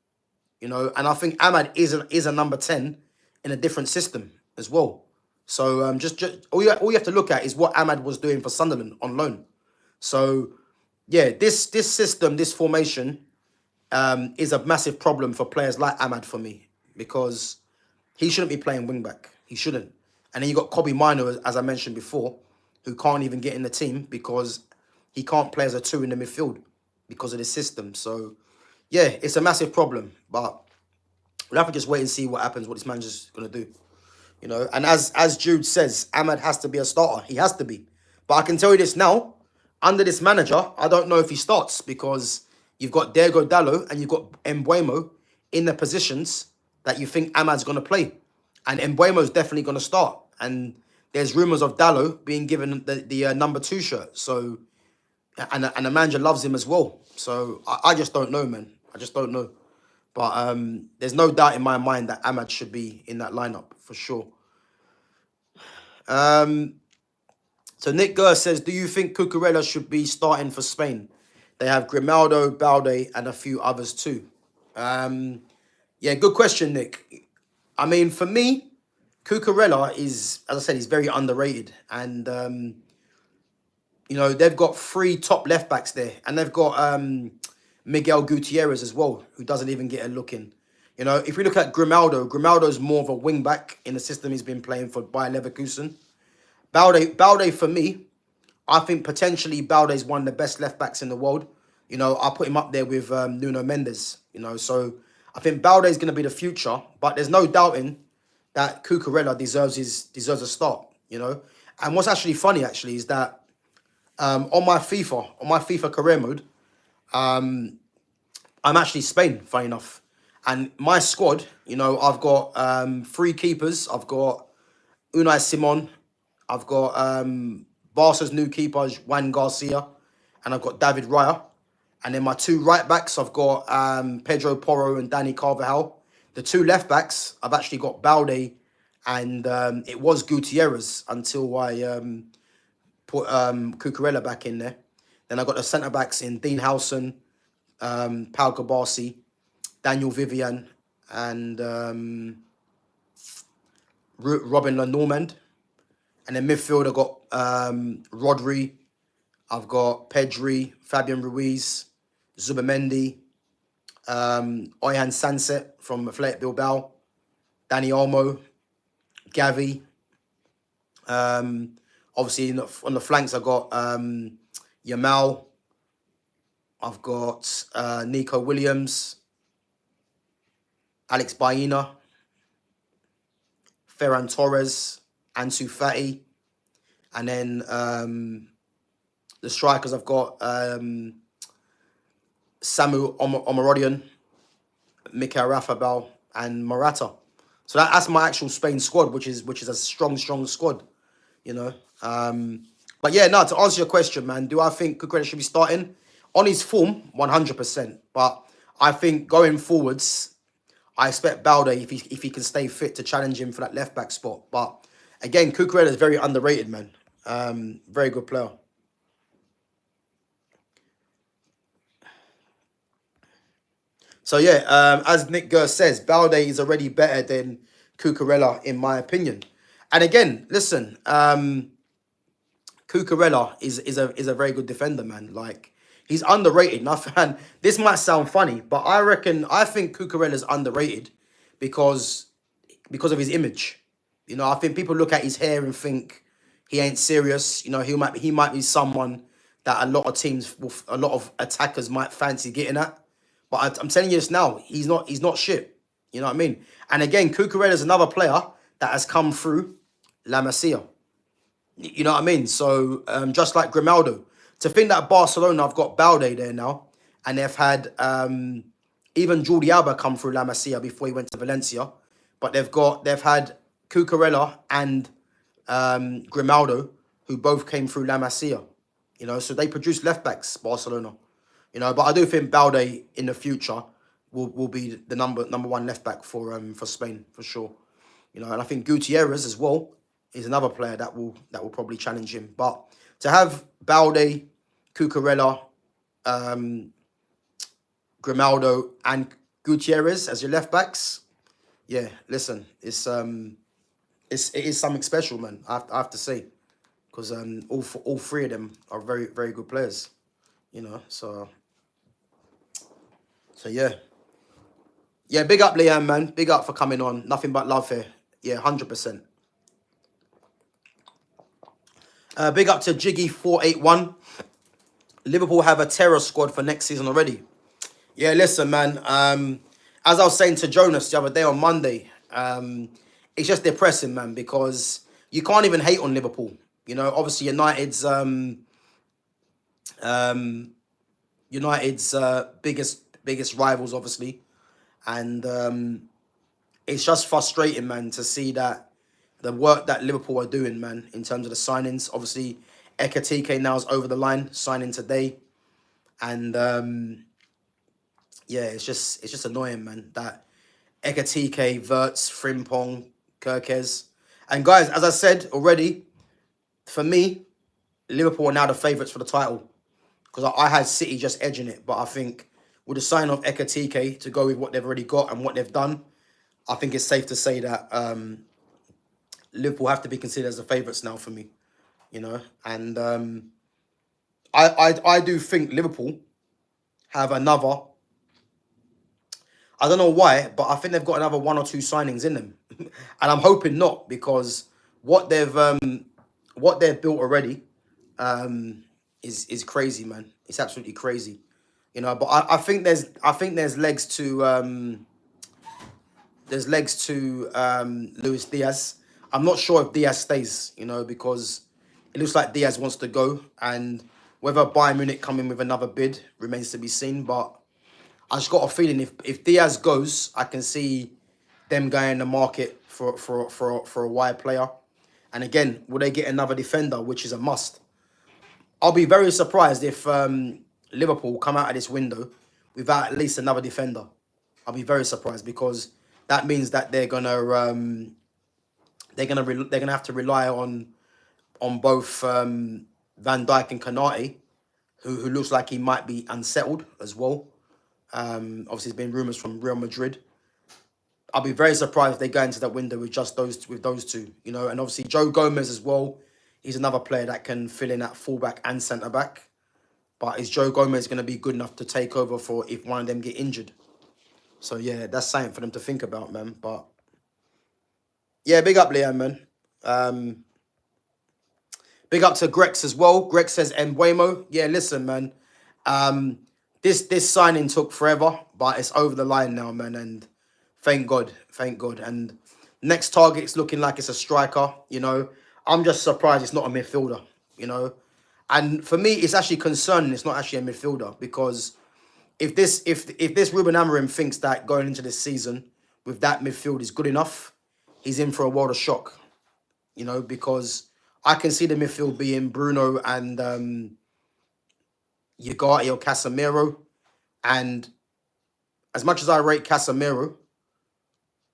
and I think Ahmad is a number 10 in a different system as well. So just all you have to look at is what Ahmad was doing for Sunderland on loan. So yeah, this system, this formation, is a massive problem for players like Ahmad for me, because he shouldn't be playing wing back. He shouldn't. And then you got Kobbie Mainoo, as I mentioned before, who can't even get in the team because he can't play as a 2 in the midfield because of the system. So yeah, it's a massive problem. But we'll have to just wait and see what happens, what this manager's gonna do. And as Jude says, Ahmad has to be a starter. He has to be. But I can tell you this now, under this manager, I don't know if he starts, because you've got Diogo Dalot and you've got Mbeumo in the positions that you think Ahmad's going to play. And Mbeumo's definitely going to start. And there's rumours of Dalot being given the number 2 shirt. So, and the manager loves him as well. So I just don't know, man. I just don't know. But there's no doubt in my mind that Ahmad should be in that lineup for sure. So Nick Gurr says, do you think Cucurella should be starting for Spain? They have Grimaldo, Balde, and a few others too. Yeah, good question, Nick. I mean, for me, Cucurella is, as I said, he's very underrated. And, they've got 3 top left-backs there. And they've got Miguel Gutierrez as well, who doesn't even get a look in. If we look at Grimaldo's more of a wing-back in the system he's been playing for Bayer Leverkusen. Balde, for me, I think potentially Balde is one of the best left-backs in the world. I'll put him up there with Nuno Mendes. So I think Balde is going to be the future. But there's no doubting that Cucurella deserves a start. And what's actually funny, is that on my FIFA career mode, I'm actually Spain, funny enough. And my squad, I've got 3 keepers. I've got Unai Simon. I've got Barca's new keeper, Juan Garcia. And I've got David Raya. And then my 2 right-backs, I've got Pedro Porro and Danny Carvajal. The 2 left-backs, I've actually got Balde and it was Gutierrez until I put Cucurella back in there. Then I got the centre-backs in Dean Howson, Pau Gabasi, Daniel Vivian, and Robin Lenormand. And then midfield, I've got Rodri, I've got Pedri, Fabian Ruiz, Zubamendi, Oyan Sanset from Athletic Bilbao, Dani Olmo, Gavi. Obviously, on the flanks, I've got Yamal. I've got Nico Williams, Alex Baena, Ferran Torres, Ansu Fati. And then the strikers, I've got Samu Omarodian, Mikel Rafabal, and Morata. So that's my actual Spain squad, which is a strong squad, But yeah, no, to answer your question, man, do I think Cucurella should be starting? On his form, 100%. But I think going forwards, I expect Balde, if he can stay fit, to challenge him for that left-back spot. But again, Cucurella is very underrated, man. Very good player. So yeah, as Nick Gers says, Balde is already better than Cucurella in my opinion. And again, listen, Cucurella is a very good defender, man. Like he's underrated. And this might sound funny, but I think Cucurella is underrated because of his image. You know, I think people look at his hair and think he ain't serious. You know, he might be someone that a lot of teams, a lot of attackers might fancy getting at. But I'm telling you this now, he's not shit. You know what I mean? And again, Cucurella is another player that has come through La Masia. You know what I mean? So just like Grimaldo, to think that Barcelona have got Balde there now, and they've had even Jordi Alba come through La Masia before he went to Valencia, but they've had Cucurella and Grimaldo, who both came through La Masia. You know, so they produce left backs, Barcelona. You know, but I do think Balde in the future will be the number one left back for Spain for sure. You know, and I think Gutierrez as well is another player that will probably challenge him. But to have Balde, Cucurella, Grimaldo, and Gutierrez as your left backs, yeah, listen, it is something special, man. I have to say, because all three of them are very very good players. You know, so yeah. Yeah, big up Liam, man. Big up for coming on. Nothing but love here. Yeah, 100%. Big up to Jiggy481. Liverpool have a terror squad for next season already. Yeah, listen, man. As I was saying to Jonas the other day on Monday, it's just depressing, man, because you can't even hate on Liverpool. You know, obviously United's biggest rivals, obviously, and it's just frustrating, man, to see that the work that Liverpool are doing, man, in terms of the signings. Obviously, Ekatike now is over the line, signing today, and yeah, it's just annoying, man, that Ekatike, Verts, Frimpong, Kirkes, and guys, as I said already, for me, Liverpool are now the favourites for the title because I had City just edging it, but I think with the sign of Ekatike to go with what they've already got and what they've done, I think it's safe to say that Liverpool have to be considered as the favourites now for me, you know. And I do think Liverpool have another. I don't know why, but I think they've got another one or two signings in them, and I'm hoping not because what they've built already is crazy, man. It's absolutely crazy, you know. But I think there's legs to Luis Diaz. I'm not sure if Diaz stays, you know, because it looks like Diaz wants to go, and whether Bayern Munich come in with another bid remains to be seen. But I just got a feeling if Diaz goes, I can see them going in the market for a wide player. And again, will they get another defender, which is a must? I'll be very surprised if Liverpool come out of this window without at least another defender. I'll be very surprised because that means that they're gonna have to rely on both Van Dijk and Konate, who looks like he might be unsettled as well. Obviously, there's been rumours from Real Madrid. I'll be very surprised if they go into that window with just those two, you know. And obviously, Joe Gomez as well. He's another player that can fill in at fullback and centre back. But is Joe Gomez going to be good enough to take over for if one of them get injured? So yeah, that's something for them to think about, man. But yeah, big up Liam, man. Big up to Grex as well. Grex says Embuemo. Yeah, listen, man. This signing took forever, but it's over the line now, man. And thank God. And next target's looking like it's a striker, you know. I'm just surprised it's not a midfielder, you know. And for me, it's actually concerning it's not actually a midfielder because if this Ruben Amorim thinks that going into this season with that midfield is good enough, he's in for a world of shock, you know, because I can see the midfield being Bruno and Ugarte or Casemiro. And as much as I rate Casemiro,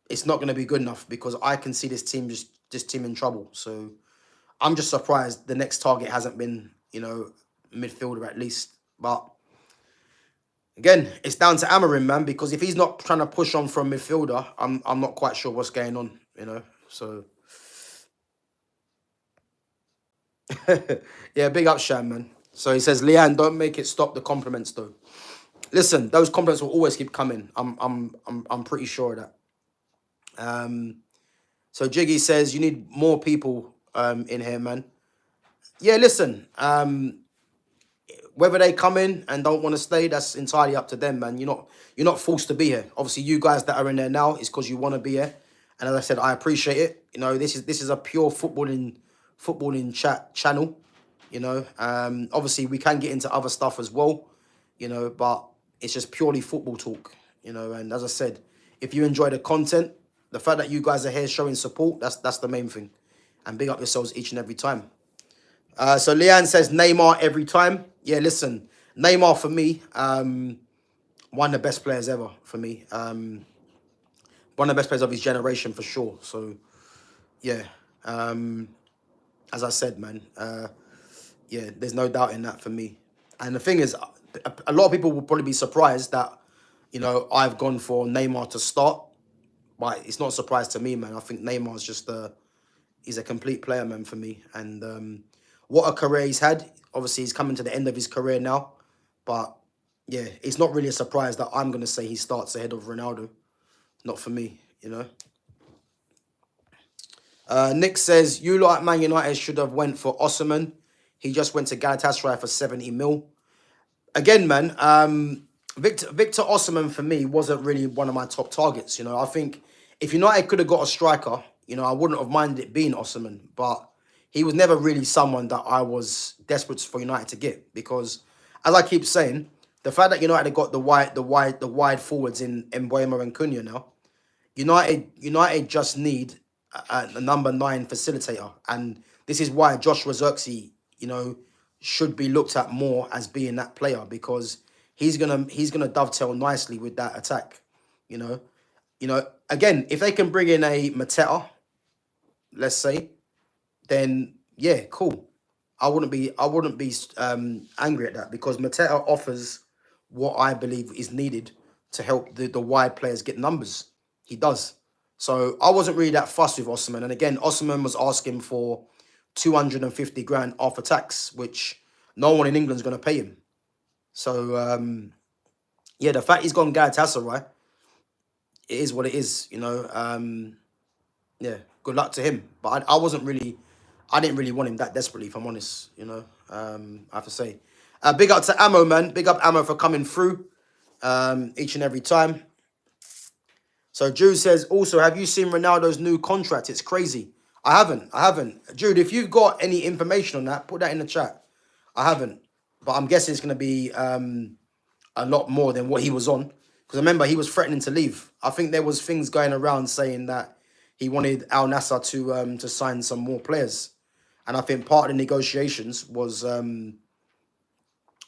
it's not going to be good enough because I can see this team in trouble. So I'm just surprised the next target hasn't been, you know, midfielder at least. But again, it's down to Amarim, man, because if he's not trying to push on from midfielder, I'm not quite sure what's going on, you know. So yeah, big up Sham, man. So he says, Leanne, don't make it stop the compliments though. Listen, those compliments will always keep coming. I'm pretty sure of that. So Jiggy says you need more people in here, man. Yeah, listen. Whether they come in and don't want to stay, that's entirely up to them, man. You're not forced to be here. Obviously, you guys that are in there now is because you want to be here. And as I said, I appreciate it. You know, this is a pure footballing chat channel. You know, obviously we can get into other stuff as well. You know, but it's just purely football talk. You know, and as I said, if you enjoy the content, the fact that you guys are here showing support, that's the main thing. And big up yourselves each and every time. So Leanne says Neymar every time. Yeah, listen, Neymar for me, one of the best players ever for me. One of the best players of his generation for sure. So yeah, as I said, man, yeah, there's no doubt in that for me. And the thing is, a lot of people will probably be surprised that, you know, I've gone for Neymar to start, but it's not a surprise to me, man. I think Neymar's just he's a complete player, man, for me. And what a career he's had. Obviously, he's coming to the end of his career now. But, yeah, it's not really a surprise that I'm going to say he starts ahead of Ronaldo. Not for me, you know. Nick says, you lot at Man United should have went for Osimhen. He just went to Galatasaray for 70 mil. Again, man, Victor Osimhen for me wasn't really one of my top targets. You know, I think if United could have got a striker, you know, I wouldn't have minded it being Osimhen, but he was never really someone that I was desperate for United to get because, as I keep saying, the fact that United have got the wide forwards in Mbeumo and Cunha now, United just need a number 9 facilitator, and this is why Joshua Zirkzee, you know, should be looked at more as being that player because he's gonna dovetail nicely with that attack, you know. Again, if they can bring in a Mateta, let's say, then yeah, cool. I wouldn't be angry at that because Mateta offers what I believe is needed to help the wide players get numbers. He does. So I wasn't really that fussed with Osimhen. And again, Osimhen was asking for 250 grand after tax, which no one in England's going to pay him. So yeah, the fact he's gone Galatasaray, it is what it is. You know, yeah, good luck to him. But I didn't really want him that desperately, if I'm honest. You know, I have to say, big up to Ammo, man. Big up Ammo for coming through each and every time. So Jude says, also, have you seen Ronaldo's new contract? It's crazy. I haven't. Jude, if you've got any information on that, put that in the chat. I haven't. But I'm guessing it's going to be a lot more than what he was on. Because remember, he was threatening to leave. I think there was things going around saying that he wanted Al Nassr to sign some more players. And I think part of the negotiations was for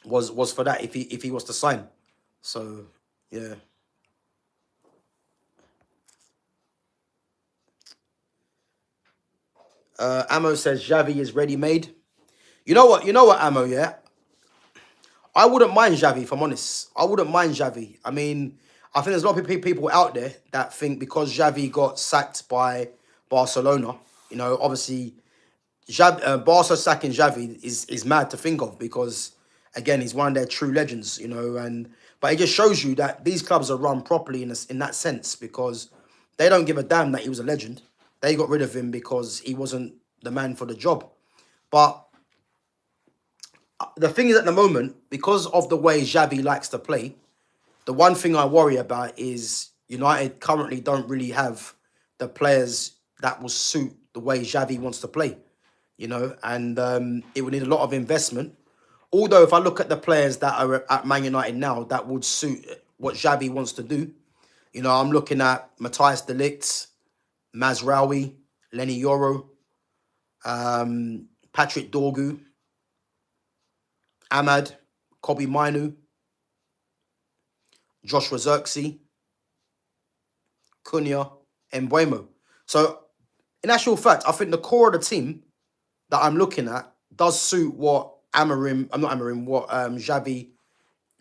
that if he was to sign. So, yeah. Ammo says Xavi is ready-made. You know what, Ammo, yeah? I wouldn't mind Xavi, if I'm honest. I wouldn't mind Xavi. I mean, I think there's a lot of people out there that think because Xavi got sacked by Barcelona, you know, obviously, Barca sacking Xavi is mad to think of because, again, he's one of their true legends, you know, but it just shows you that these clubs are run properly in that sense because they don't give a damn that he was a legend. They got rid of him because he wasn't the man for the job. But the thing is, at the moment, because of the way Xavi likes to play, the one thing I worry about is United currently don't really have the players that will suit the way Xavi wants to play, you know, and it would need a lot of investment. Although if I look at the players that are at Man United now that would suit what Xavi wants to do, you know, I'm looking at Matthias de Ligt, Mazraoui, Lenny Yoro, Patrick Dorgu, Ahmad, Kobe Mainu, Joshua Zirkzee, Cunha, Mbeumo. So, in actual fact, I think the core of the team, that I'm looking at does suit what what Xavi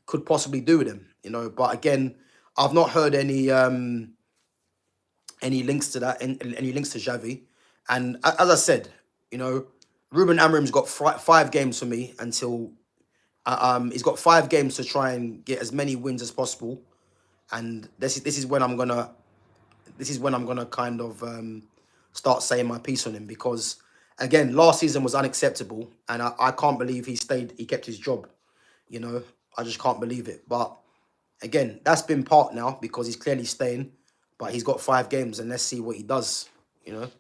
could possibly do with him, you know. But again, I've not heard any links to that, any links to Xavi. And as I said, you know, Ruben Amorim's got 5 games for me until he's got 5 games to try and get as many wins as possible. And this is when I'm gonna kind of start saying my piece on him, because again, last season was unacceptable, and I can't believe he kept his job. You know, I just can't believe it. But again, that's been part now because he's clearly staying, but he's got 5 games, and let's see what he does. You know,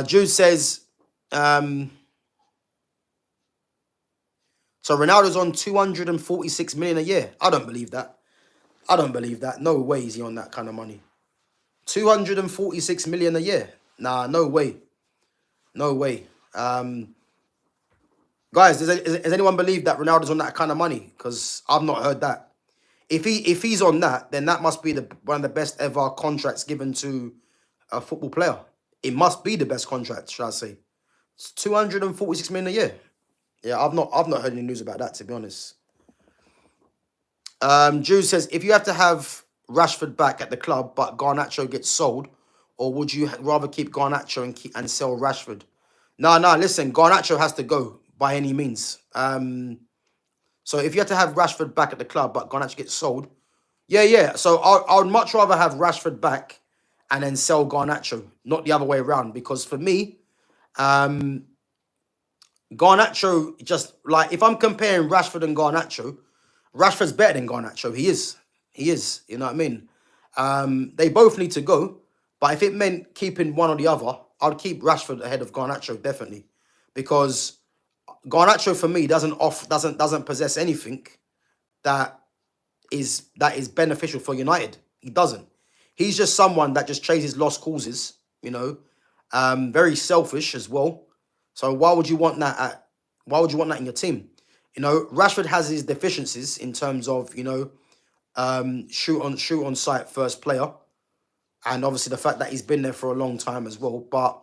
Jude says, so Ronaldo's on 246 million a year. I don't believe that. I don't believe that. No way is he on that kind of money. 246 million a year. Nah, no way. No way. Guys, does anyone believe that Ronaldo's on that kind of money? Because I've not heard that. If he's on that, then that must be one of the best ever contracts given to a football player. It must be the best contract, should I say? It's 246 million a year. Yeah, I've not heard any news about that, to be honest. Jude says, if you have to have Rashford back at the club, but Garnacho gets sold, or would you rather keep Garnacho and sell Rashford? No, listen, Garnacho has to go by any means. So if you have to have Rashford back at the club, but Garnacho gets sold, yeah. So I would much rather have Rashford back and then sell Garnacho, not the other way around. Because for me, Garnacho, just like, if I'm comparing Rashford and Garnacho, Rashford's better than Garnacho. He is. You know what I mean? They both need to go. But if it meant keeping one or the other, I'd keep Rashford ahead of Garnacho, definitely. Because Garnacho, for me, doesn't possess anything that is beneficial for United. He doesn't. He's just someone that just chases lost causes, you know. Very selfish as well. So why would you want that in your team? You know, Rashford has his deficiencies in terms of, you know, shoot on sight first player, and obviously the fact that he's been there for a long time as well. But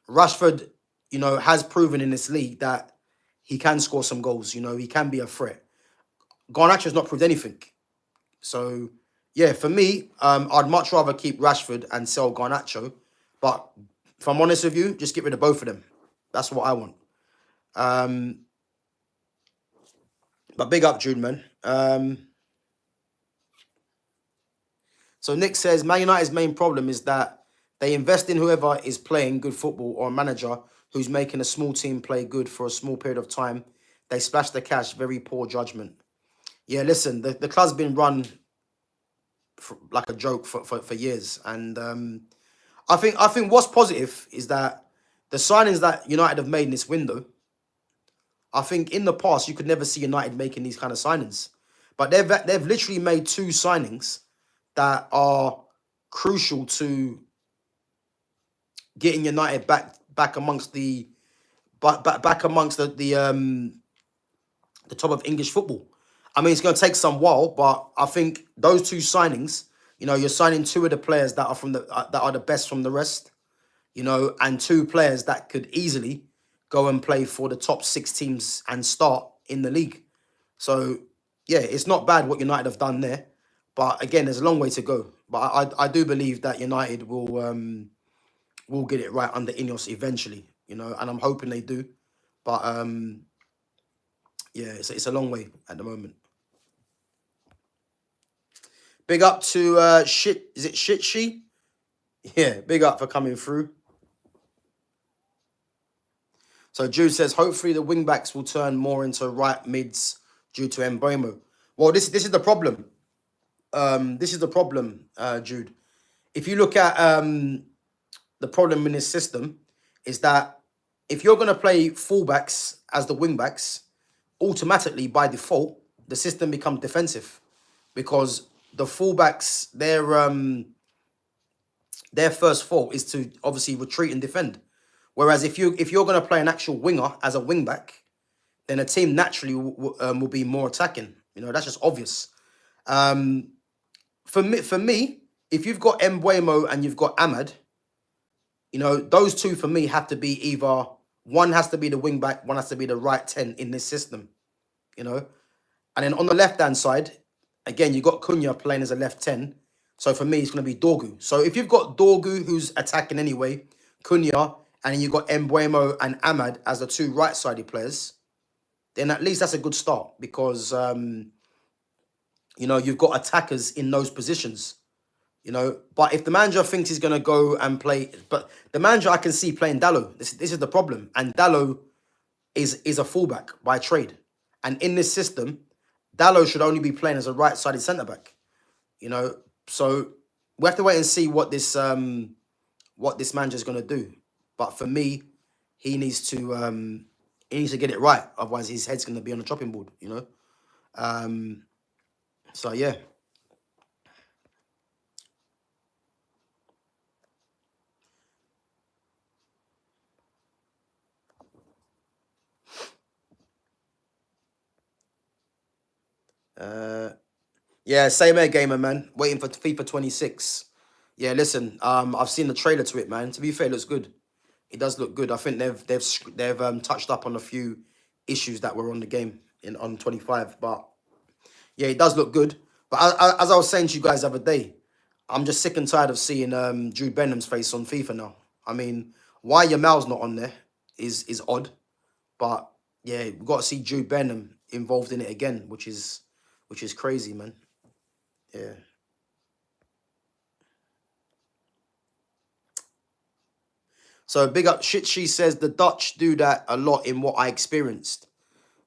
Rashford, you know, has proven in this league that he can score some goals. You know, he can be a threat. Garnacho's not proved anything. So yeah, for me, I'd much rather keep Rashford and sell Garnacho. But if I'm honest with you, just get rid of both of them. That's what I want. But big up, Jude, man. So Nick says, Man United's main problem is that they invest in whoever is playing good football, or a manager who's making a small team play good for a small period of time. They splash the cash. Very poor judgment. Yeah, listen, the club's been run like a joke for years. And I think what's positive is that the signings that United have made in this window, I think in the past you could never see United making these kind of signings. But they've literally made 2 signings that are crucial to getting United back amongst the top of English football. I mean, it's going to take some while, but I think those 2 signings, you know, you're signing 2 of the players that are the best from the rest, you know, and 2 players that could easily go and play for the top 6 teams and start in the league. So yeah, it's not bad what United have done there, but again, there's a long way to go. But I do believe that United will get it right under Ineos eventually, you know, and I'm hoping they do. But yeah, it's a long way at the moment. Big up to is it Shitshi? Yeah, big up for coming through. So Jude says, hopefully the wing backs will turn more into right mids due to Mbeumo. Well, this is the problem. This is the problem, Jude. If you look at the problem in this system, is that if you're going to play fullbacks as the wing backs, automatically by default the system becomes defensive, because the fullbacks, their first fault is to obviously retreat and defend. Whereas if you're going to play an actual winger as a wing back, then a team naturally will be more attacking. You know, that's just obvious. For me, if you've got Mbeumo and you've got Ahmad, you know, those 2 for me have to be either One has to be the wing back, one has to be the right 10 in this system, you know. And then on the left-hand side, again, you got Cunha playing as a left 10. So for me, it's going to be Dorgu. So if you've got Dorgu, who's attacking anyway, Cunha, and then you've got Mbuemo and Ahmad as the two right-sided players, then at least that's a good start because, you know, you've got attackers in those positions, you know. But if the manager thinks he's going to go and play... But the manager I can see playing Dallo. This is the problem. And Dallo is a fullback by trade. And in this system, Dallo should only be playing as a right-sided centre-back, you know. So we have to wait and see what this manager's going to do. But for me, he needs to get it right. Otherwise, his head's going to be on the chopping board, you know. So, yeah. Yeah, same air gamer, man. Waiting for FIFA 26. Yeah, listen, I've seen the trailer to it, man. To be fair, it looks good. It does look good. I think they've touched up on a few issues that were on the game on 25. But yeah, it does look good. But as I was saying to you guys the other day, I'm just sick and tired of seeing Jude Bellingham's face on FIFA now. I mean, why Yamal's not on there is odd. But yeah, we've got to see Jude Bellingham involved in it again, which is crazy, man. Yeah. So big up shit. She says the Dutch do that a lot in what I experienced.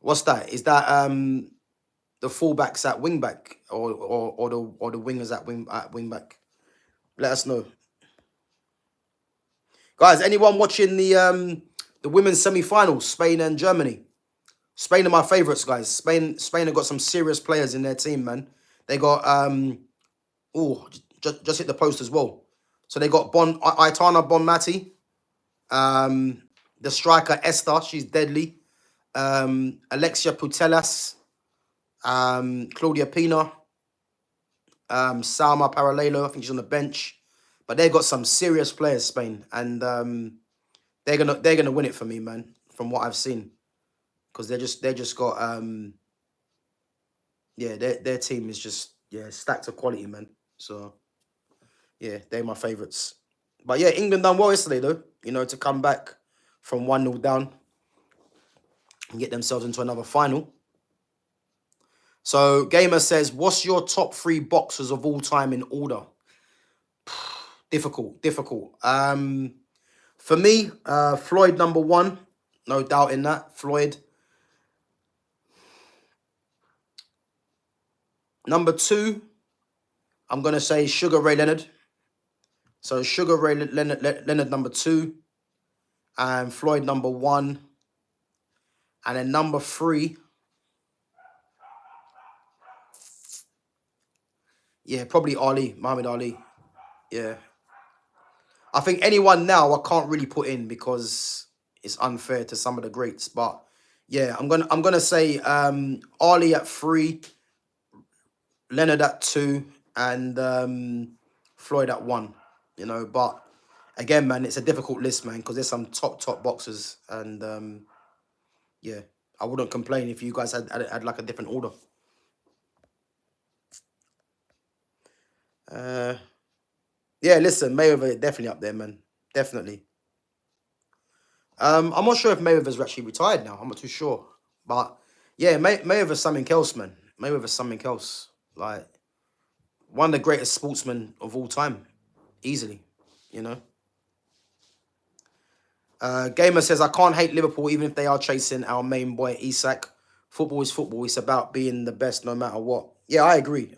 What's that? Is that the fullbacks at wing back or the wingers at wing back? Let us know, guys. Anyone watching the women's semi-finals, Spain and Germany? Spain are my favourites, guys. Spain have got some serious players in their team, man. They got just hit the post as well. So they got Aitana Bonmati. The striker Esther, she's deadly. Alexia Putellas, Claudia Pina, Salma Paralelo, I think she's on the bench. But they've got some serious players, Spain, and they're gonna win it for me, man, from what I've seen. Because they just got yeah, their team is just stacked of quality, man. So yeah, they're my favourites. But yeah, England done well yesterday, though. You know, to come back from 1-0 down and get themselves into another final. So Gamer says, what's your top 3 boxers of all time in order? Difficult. For me, Floyd number 1. No doubt in that. Floyd. Number 2, I'm going to say Sugar Ray Leonard. So Sugar Ray Leonard number 2. And Floyd number 1. And then number 3. Yeah, probably Muhammad Ali. Yeah. I think anyone now I can't really put in because it's unfair to some of the greats. But yeah, I'm gonna say Ali at 3, Leonard at 2, and Floyd at 1. You know, but again, man, it's a difficult list, man, because there's some top boxers, and yeah, I wouldn't complain if you guys had like a different order. Yeah, listen, Mayweather definitely up there, man. Definitely. I'm not sure if Mayweather's actually retired now. I'm not too sure. But yeah, Mayweather's something else, man. Mayweather's something else. Like, one of the greatest sportsmen of all time. Easily, you know. Gamer says, I can't hate Liverpool even if they are chasing our main boy, Isak. Football is football. It's about being the best no matter what. Yeah, I agree.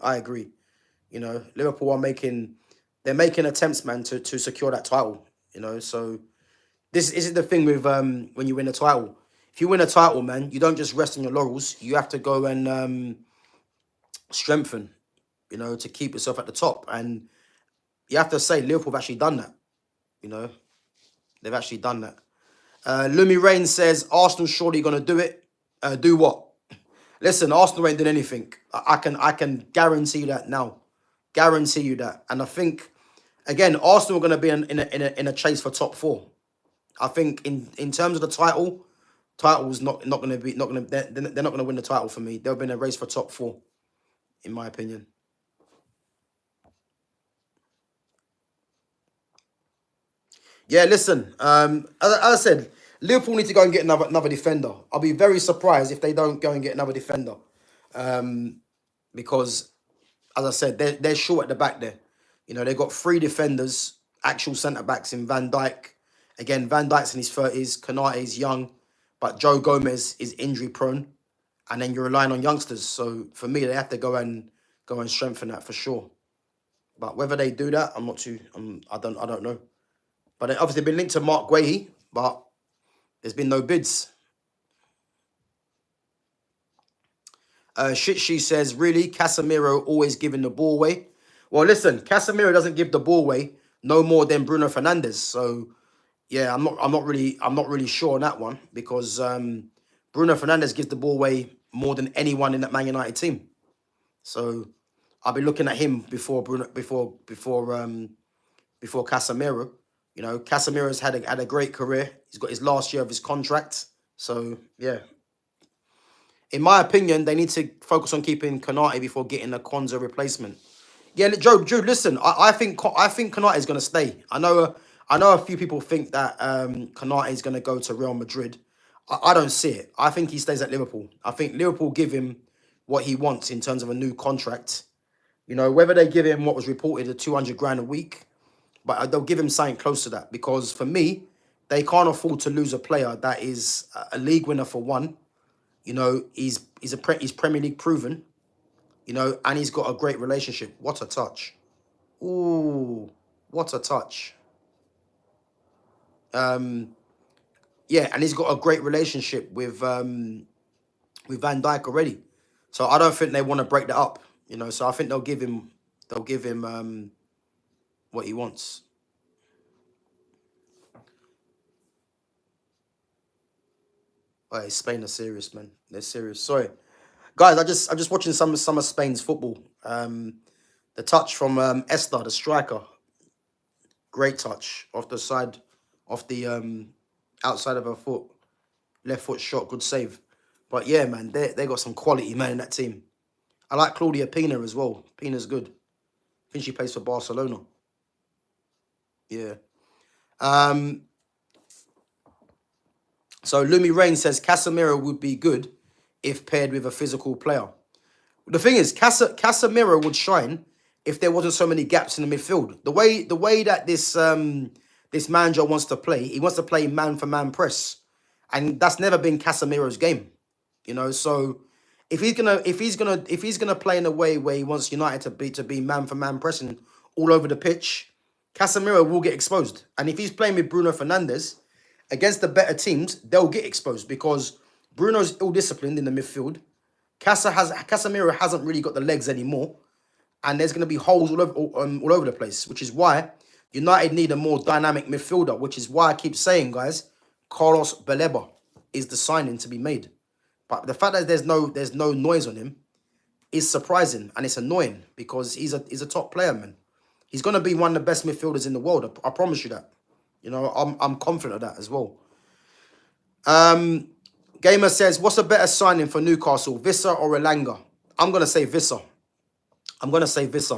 You know, Liverpool are making attempts, man, to secure that title. You know, so this is the thing with when you win a title. If you win a title, man, you don't just rest on your laurels. You have to go and strengthen, you know, to keep yourself at the top. And you have to say Liverpool have actually done that. You know, they've actually done that. Lumi Rain says, Arsenal surely going to do it. Do what? Listen, Arsenal ain't doing anything. I can guarantee you that now. Guarantee you that. And I think, again, Arsenal are going to be in a chase for top 4. I think in terms of the title's not going to be not going to they're not going to win the title for me. They'll be in a race for top 4, in my opinion. Yeah, listen. As I said, Liverpool need to go and get another defender. I'll be very surprised if they don't go and get another defender, because, as I said, they're short at the back there. You know, they've got 3 defenders, actual centre backs in Van Dijk. Again, Van Dijk's in his 30s. Konate's young, but Joe Gomez is injury prone, and then you're relying on youngsters. So for me, they have to go and strengthen that for sure. But whether they do that, I'm not too. I don't know. But they obviously been linked to Mark Guehi, but there's been no bids. She says, really, Casemiro always giving the ball away. Well, listen, Casemiro doesn't give the ball away no more than Bruno Fernandes. So yeah, I'm not really sure on that one, because Bruno Fernandes gives the ball away more than anyone in that Man United team. So I'll be looking at him before Casemiro. You know, Casemiro's had a great career. He's got his last year of his contract. So yeah, in my opinion, they need to focus on keeping Konate before getting a Konza replacement. Yeah, Jude, listen, I think Konate is going to stay. I know a few people think that Konate is going to go to Real Madrid. I don't see it. I think he stays at Liverpool. I think Liverpool give him what he wants in terms of a new contract. You know, whether they give him what was reported at 200 grand a week, but they'll give him something close to that, because for me, they can't afford to lose a player that is a league winner for one. You know, he's Premier League proven. You know, and he's got a great relationship. What a touch! Ooh, what a touch! Yeah, and he's got a great relationship with Van Dijk already. So I don't think they want to break that up. You know, so I think they'll give him what he wants. Oh, Spain are serious, man. They're serious. Sorry, guys. I'm just watching some of Spain's football. The touch from Esther, the striker. Great touch off the side, off the outside of her foot. Left foot shot, good save. But yeah, man, they got some quality, man, in that team. I like Claudia Pina as well. Pina's good. I think she plays for Barcelona. Yeah. So Lumi Rain says Casemiro would be good if paired with a physical player. The thing is, Casemiro would shine if there wasn't so many gaps in the midfield. The way that this manager wants to play, he wants to play man for man press, and that's never been Casemiro's game. You know, so if he's gonna play in a way where he wants United to be man for man pressing all over the pitch, Casemiro will get exposed. And if he's playing with Bruno Fernandes against the better teams, they'll get exposed because Bruno's ill-disciplined in the midfield. Casemiro hasn't really got the legs anymore, and there's going to be holes all over the place, which is why United need a more dynamic midfielder, which is why I keep saying, guys, Carlos Baleba is the signing to be made. But the fact that there's no noise on him is surprising, and it's annoying because he's a top player, man. He's going to be one of the best midfielders in the world. I promise you that. You know, I'm confident of that as well. Gamer says, what's a better signing for Newcastle, Visser or Elanga? I'm going to say Visser.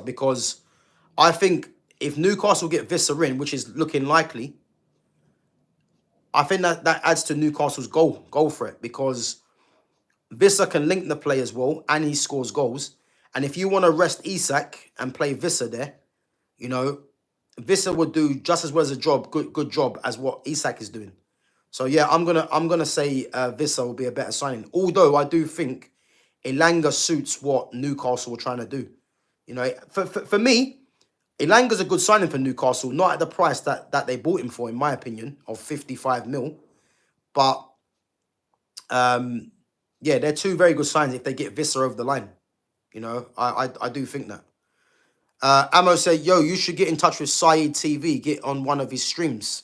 Because I think if Newcastle get Visser in, which is looking likely, I think that adds to Newcastle's goal threat, because Visser can link the play as well, and he scores goals. And if you want to rest Isak and play Visser there, you know, Visser would do just as well as a good job as what Isak is doing. So yeah, I'm gonna say Visser will be a better signing. Although I do think Elanga suits what Newcastle were trying to do. You know, for me, Elanga's a good signing for Newcastle, not at the price that they bought him for, in my opinion, of 55 mil. But yeah, they're two very good signs if they get Visser over the line. You know, I do think that. Amo said, yo, you should get in touch with Saeed TV, get on one of his streams.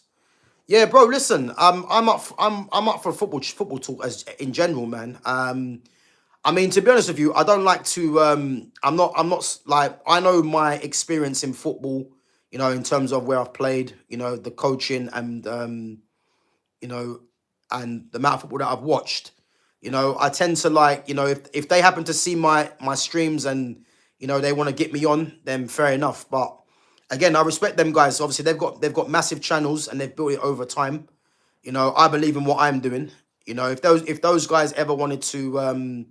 Yeah, bro, listen, I'm up for football talk as in general, man. I mean, to be honest with you, I don't like to I'm not like, I know my experience in football, you know, in terms of where I've played, you know, the coaching and you know, and the amount of football that I've watched, I tend to like, if they happen to see my streams and, they want to get me on, then fair enough. But again, I respect them guys. Obviously, they've got massive channels and they've built it over time. I believe in what I'm doing. If those guys ever wanted to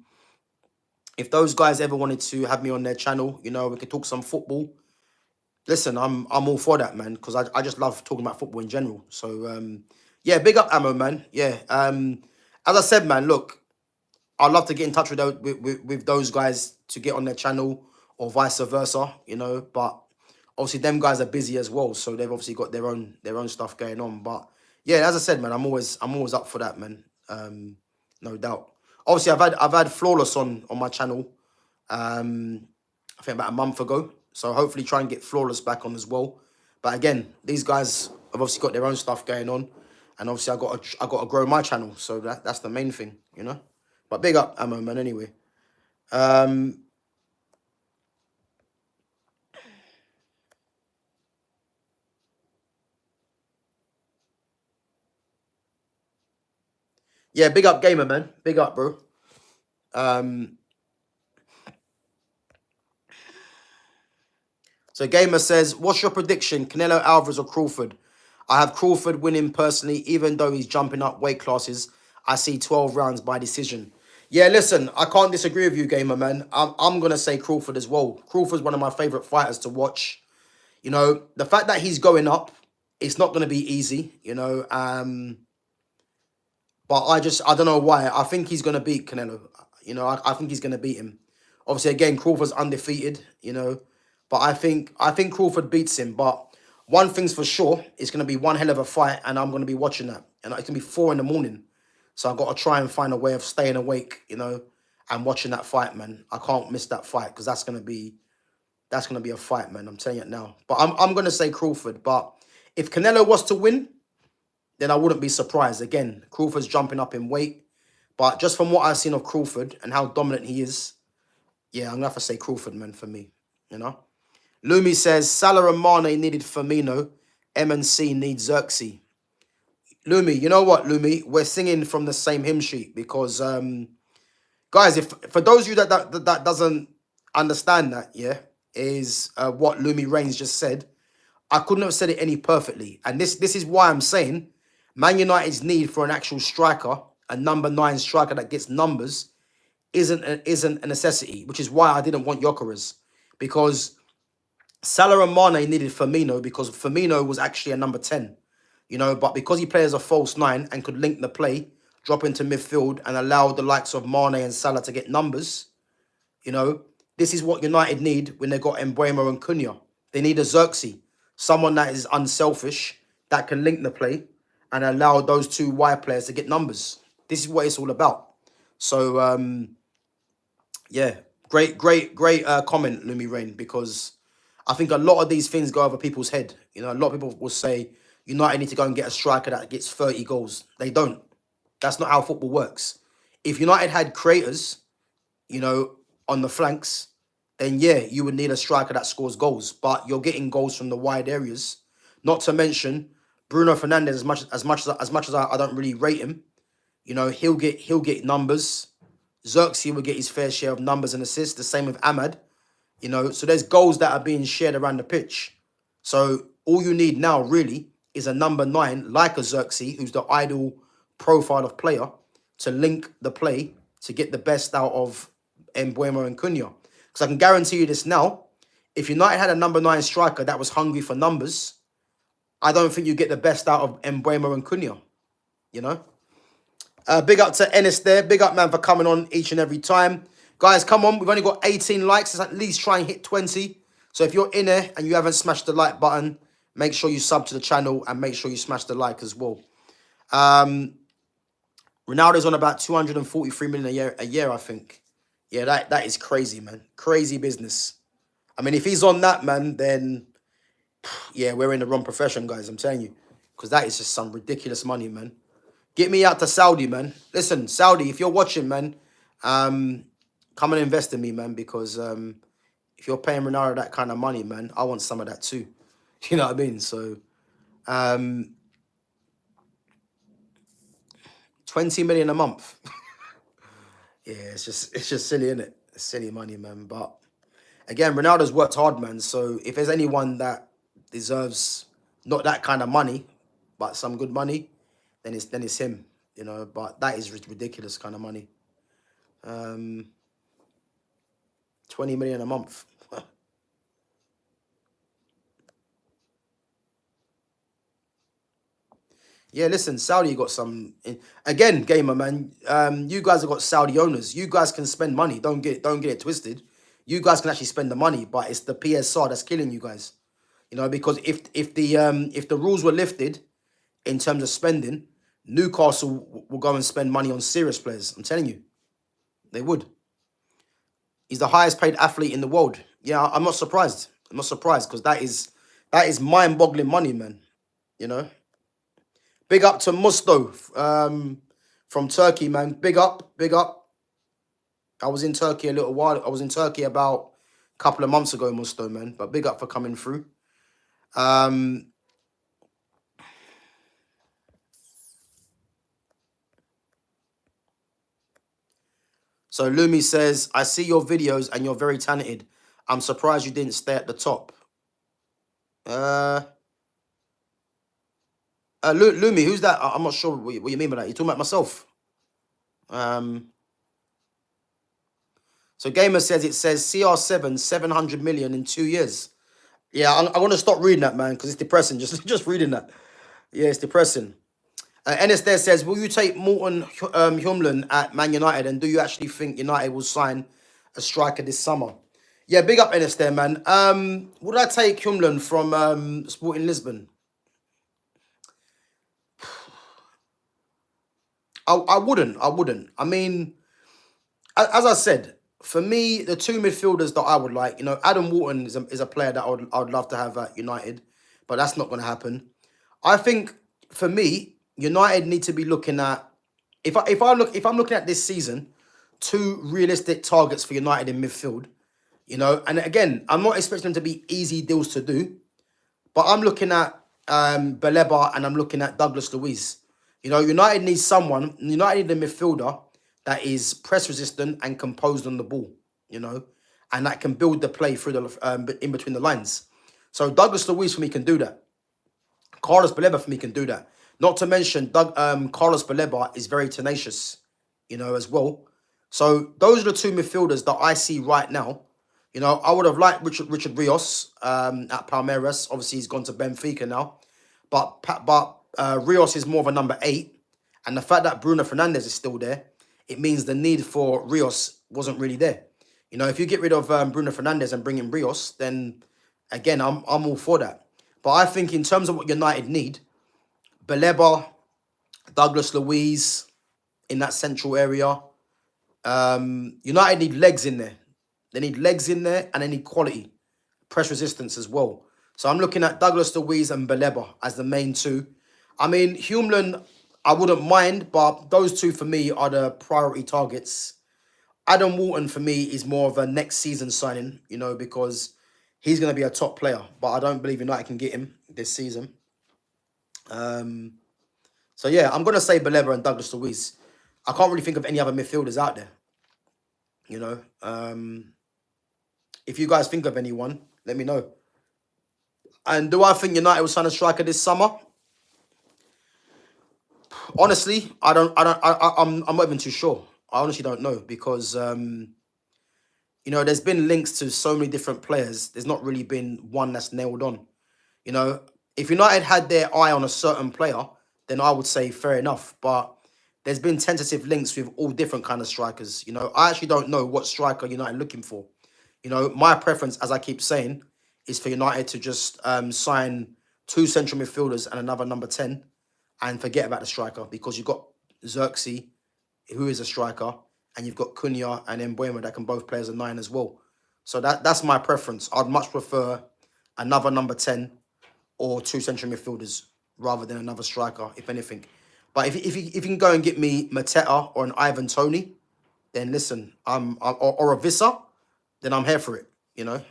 have me on their channel, we could talk some football. Listen, I'm all for that, man, because I just love talking about football in general. So yeah, big up Ammo, man. Yeah. As I said, man, look, I'd love to get in touch with those guys to get on their channel or vice versa, but obviously them guys are busy as well, so they've obviously got their own stuff going on. But yeah, as I said, man, I'm always up for that, man. No doubt. Obviously, I've had Flawless on my channel. I think about a month ago. So hopefully try and get Flawless back on as well. But again, these guys have obviously got their own stuff going on, and obviously I got to grow my channel. So that's the main thing. But big up Ammo, man. Anyway, yeah, big up Gamer, man. Big up, bro. So Gamer says, what's your prediction, Canelo Alvarez or Crawford? I have Crawford winning personally, even though he's jumping up weight classes. I see 12 rounds by decision. Yeah, listen, I can't disagree with you, Gamer, man. I'm going to say Crawford as well. Crawford's one of my favourite fighters to watch. The fact that he's going up, it's not going to be easy. But I don't know why. I think he's going to beat Canelo. I think he's going to beat him. Obviously, again, Crawford's undefeated. But I think Crawford beats him. But one thing's for sure, it's going to be one hell of a fight, and I'm going to be watching that. And it's going to be 4 in the morning. So I've got to try and find a way of staying awake, and watching that fight, man. I can't miss that fight because that's going to be a fight, man. I'm telling you it now. But I'm going to say Crawford. But if Canelo was to win, then I wouldn't be surprised. Again, Crawford's jumping up in weight. But just from what I've seen of Crawford and how dominant he is, yeah, I'm going to have to say Crawford, man, for me. Lumi says, Salah and Mane needed Firmino. MNC needs Xerxes. Lumi, you know what, Lumi? We're singing from the same hymn sheet because, guys, if for those of you that doesn't understand that, yeah, is what Lumi Reigns just said. I couldn't have said it any perfectly. And this is why I'm saying Man United's need for an actual striker, a number 9 striker that gets numbers, isn't a necessity, which is why I didn't want Gyökeres. Because Salah and Mane needed Firmino because Firmino was actually a number 10. But because he plays as a false 9 and could link the play, drop into midfield and allow the likes of Mane and Salah to get numbers, this is what United need when they got Mbeumo and Cunha. They need a Xerxes, someone that is unselfish, that can link the play and allow those 2 wide players to get numbers. This is what it's all about. So, yeah, great comment, Lumi Rain, because I think a lot of these things go over people's head. A lot of people will say United need to go and get a striker that gets 30 goals. They don't. That's not how football works. If United had creators, on the flanks, then yeah, you would need a striker that scores goals. But you're getting goals from the wide areas. Not to mention Bruno Fernandes. As much as I don't really rate him, he'll get numbers. Xerxes will get his fair share of numbers and assists. The same with Ahmad. So there's goals that are being shared around the pitch. So all you need now really is a number 9 like a Xerxes, who's the ideal profile of player to link the play to get the best out of Mbeumo and Cunha. Because I can guarantee you this now, if United had a number 9 striker that was hungry for numbers, I don't think you get the best out of Mbeumo and Cunha. Big up to Ennis there. Big up, man, for coming on each and every time. Guys, come on. We've only got 18 likes. Let's at least try and hit 20. So if you're in there and you haven't smashed the like button, make sure you sub to the channel and make sure you smash the like as well. Ronaldo's on about 243 million a year, I think. Yeah, that is crazy, man. Crazy business. I mean, if he's on that, man, then yeah, we're in the wrong profession, guys. I'm telling you. Because that is just some ridiculous money, man. Get me out to Saudi, man. Listen, Saudi, if you're watching, man, come and invest in me, man, because if you're paying Ronaldo that kind of money, man, I want some of that too. You know what I mean? So, 20 million a month. Yeah, it's just silly, isn't it? It's silly money, man. But again, Ronaldo's worked hard, man. So if there's anyone that deserves not that kind of money, but some good money, then it's him, you know. But that is ridiculous kind of money. 20 million a month. Yeah, listen, Saudi got some again, gamer man. You guys have got Saudi owners. You guys can spend money. Don't get it twisted. You guys can actually spend the money, but it's the PSR that's killing you guys. You know, because if the rules were lifted in terms of spending, Newcastle will go and spend money on serious players. I'm telling you, they would. He's the highest paid athlete in the world. Yeah, I'm not surprised. I'm not surprised because that is mind-boggling money, man. You know. Big up to Musto from Turkey, man. Big up, big up. I was in Turkey a little while. I was in Turkey about a couple of months ago, Musto, man. But big up for coming through. So Lumi says, I see your videos and you're very talented. I'm surprised you didn't stay at the top. Lumi, who's that? I'm not sure what you mean by that. You're talking about myself. So Gamer says, it says CR7, 700 million in 2 years. Yeah, I want to stop reading that, man, because it's depressing. Just reading that. Yeah, it's depressing. Ennis there says, will you take Morton Humlen at Man United, and do you actually think United will sign a striker this summer? Yeah, big up Ennis there, man. Would I take Humlen from Sporting Lisbon? I wouldn't. I mean, as I said, for me, the two midfielders that I would like, you know, Adam Wharton is a player that I would love to have at United, but that's not going to happen. I think for me, United need to be looking at if I'm looking at this season, two realistic targets for United in midfield, you know. And again, I'm not expecting them to be easy deals to do, but I'm looking at Baleba and I'm looking at Douglas Luiz. You know, United need a midfielder that is press resistant and composed on the ball, you know, and that can build the play through the in between the lines. So Douglas Luiz for me can do that. Carlos Baleba for me can do that. Not to mention Carlos Baleba is very tenacious, you know, as well. So those are the two midfielders that I see right now. You know, I would have liked Richard Rios at Palmeiras. Obviously, he's gone to Benfica now. But Rios is more of a number 8. And the fact that Bruno Fernandes is still there, it means the need for Rios wasn't really there. You know, if you get rid of Bruno Fernandes and bring in Rios, then, again, I'm all for that. But I think in terms of what United need, Baleba, Douglas Luiz in that central area, United need legs in there. They need legs in there and they need quality, press resistance as well. So I'm looking at Douglas Luiz and Baleba as the main two. I mean, Humlen, I wouldn't mind, but those two for me are the priority targets. Adam Wharton for me is more of a next season signing, you know, because he's going to be a top player, but I don't believe United can get him this season. So yeah, I'm going to say Baleba and Douglas Luiz. I can't really think of any other midfielders out there, you know. If you guys think of anyone, let me know. And do I think United will sign a striker this summer? Honestly, I'm not even too sure. I honestly don't know because you know, there's been links to so many different players. There's not really been one that's nailed on. You know, if United had their eye on a certain player, then I would say fair enough. But there's been tentative links with all different kind of strikers. You know, I actually don't know what striker United are looking for. You know, my preference, as I keep saying, is for United to just sign 2 central midfielders and another number 10 and forget about the striker because you've got Xerxes, who is a striker, and you've got Cunha and Mbuemo that can both play as a 9 as well. So that's my preference. I'd much prefer another number 10 or 2 central midfielders rather than another striker, if anything. But if you can go and get me Mateta or an Ivan Toney, then listen, or a Vissa, then I'm here for it, you know.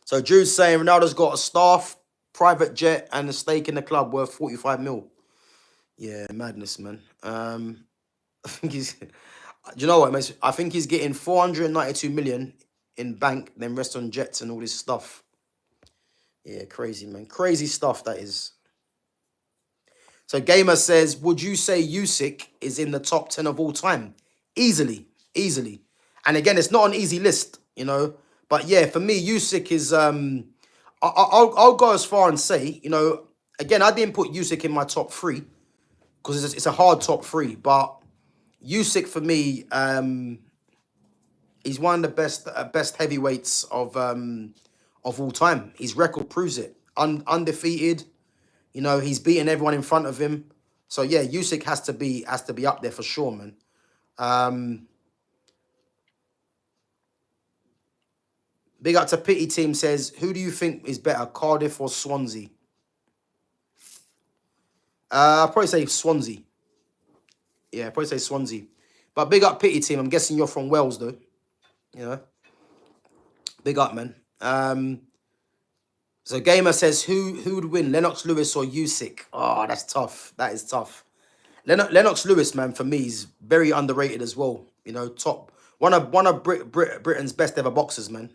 So Drew's saying Ronaldo's got a staff, private jet, and a stake in the club worth 45 mil. Yeah, madness, man. I think he's. Do you know what, mate? I think he's getting 492 million in bank, then rest on jets and all this stuff. Yeah, crazy, man. Crazy stuff that is. So Gamer says, would you say Usyk is in the top 10 of all time? Easily, easily. And again, it's not an easy list, you know. But yeah, for me, Usyk is I'll go as far and say, you know, again, I didn't put Usyk in my top three because it's a hard top three, but Usyk for me, he's one of the best heavyweights of all time. His record proves it. Undefeated. You know, he's beaten everyone in front of him. So yeah, Usyk has to be up there for sure, man. Big up to Pity Team says, who do you think is better, Cardiff or Swansea? I'll probably say Swansea. Yeah, I'll probably say Swansea. But big up Pity Team. I'm guessing you're from Wales though. You know, big up, man. So Gamer says, who would win, Lennox Lewis or Usyk? Oh, that's tough. That is tough. Lennox Lewis, man, for me, is very underrated as well. You know, top one of Britain's best ever boxers, man.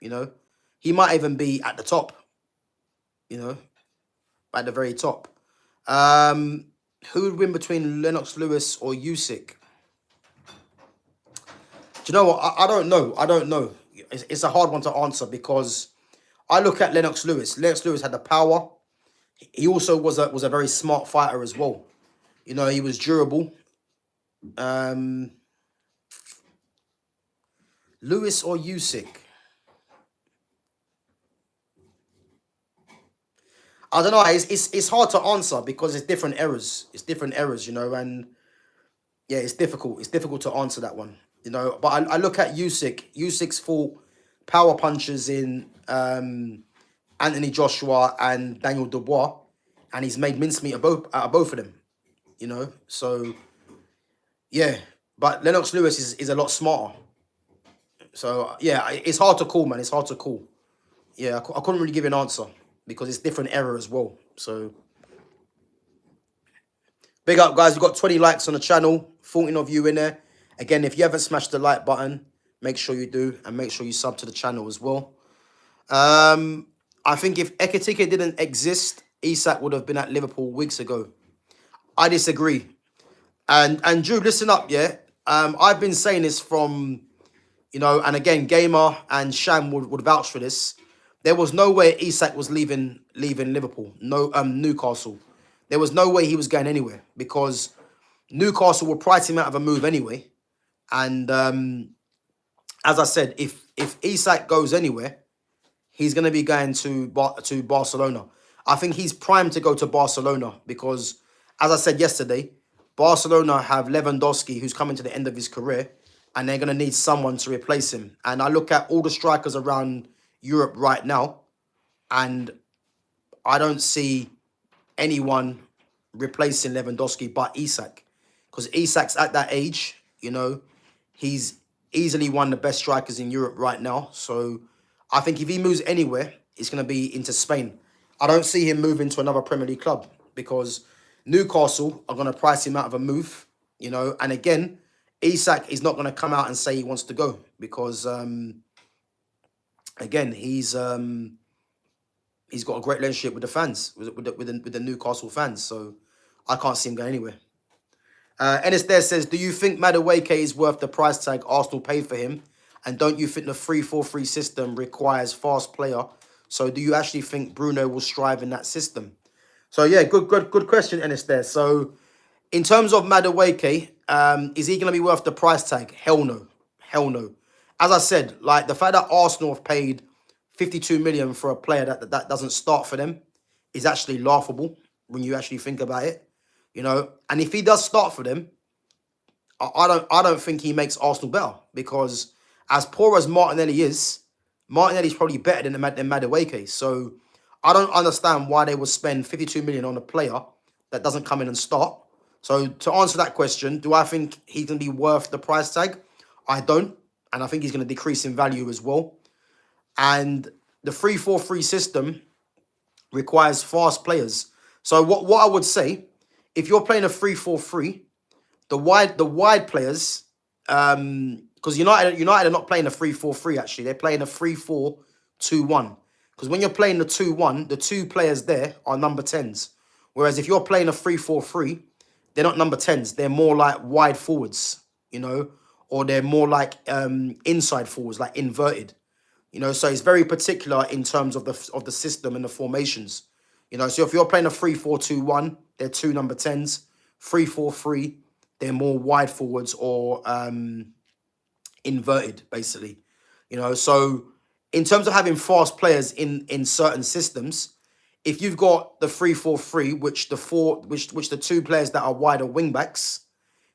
You know, he might even be at the top. You know, at the very top. Who would win between Lennox Lewis or Usyk? Do you know what? I don't know. I don't know. It's a hard one to answer because I look at Lennox Lewis. Lennox Lewis had the power. He also was a very smart fighter as well. You know, he was durable. Lewis or Usyk? I don't know. It's hard to answer because it's different eras. It's different eras, you know, and yeah, it's difficult. It's difficult to answer that one, you know. But I look at Usyk. Usyk's fought power punches in Anthony Joshua and Daniel Dubois, and he's made mincemeat out of both of them, you know. So yeah, but Lennox Lewis is a lot smarter. So yeah, it's hard to call, man. It's hard to call. Yeah, I couldn't really give you an answer because it's different era as well. So big up, guys. We've got 20 likes on the channel, 14 of you in there. Again, if you haven't smashed the like button, make sure you do, and make sure you sub to the channel as well. I think if Ekitike didn't exist, Isak would have been at Liverpool weeks ago. I disagree. And Drew, listen up, yeah. I've been saying this from, you know, and again, Gamer and Sham would vouch for this. There was no way Isak was leaving Liverpool. No, Newcastle. There was no way he was going anywhere because Newcastle would price him out of a move anyway. And as I said, if Isak goes anywhere, he's going to be going to Barcelona. I think he's primed to go to Barcelona because, as I said yesterday, Barcelona have Lewandowski, who's coming to the end of his career, and they're going to need someone to replace him. And I look at all the strikers around Europe right now, and I don't see anyone replacing Lewandowski but Isak. Because Isak's at that age, you know, he's easily one of the best strikers in Europe right now. So I think if he moves anywhere, it's going to be into Spain. I don't see him moving to another Premier League club because Newcastle are going to price him out of a move, you know. And again, Isak is not going to come out and say he wants to go because, again, he's got a great relationship with the fans, with the Newcastle fans. So I can't see him going anywhere. Ennis there says, do you think Madueke is worth the price tag Arsenal paid for him? And don't you think the 3-4-3 system requires fast player? So do you actually think Bruno will strive in that system? So yeah, good question, Ennis there. So in terms of Madueke, is he going to be worth the price tag? Hell no. Hell no. As I said, like the fact that Arsenal have paid 52 million for a player that doesn't start for them is actually laughable when you actually think about it. You know, and if he does start for them, I don't think he makes Arsenal better because as poor as Martinelli is, Martinelli's probably better than Madueke. So I don't understand why they would spend 52 million on a player that doesn't come in and start. So to answer that question, do I think he's going to be worth the price tag? I don't. And I think he's going to decrease in value as well. And the 3-4-3 system requires fast players. So what I would say if you're playing a 3-4-3, the wide players, because United are not playing a 3-4-3 actually. They're playing a 3-4-2-1. Because when you're playing the 2-1, the two players there are number 10s. Whereas if you're playing a 3-4-3, they're not number 10s. They're more like wide forwards, or they're more like inside forwards, like inverted. So it's very particular in terms of the system and the formations. So if you're playing a 3-4-2-1, they're two number 10s. 3-4-3, they're more wide forwards or inverted, basically. So in terms of having fast players in certain systems, if you've got the 3-4-3, which the two players that are wider wing backs,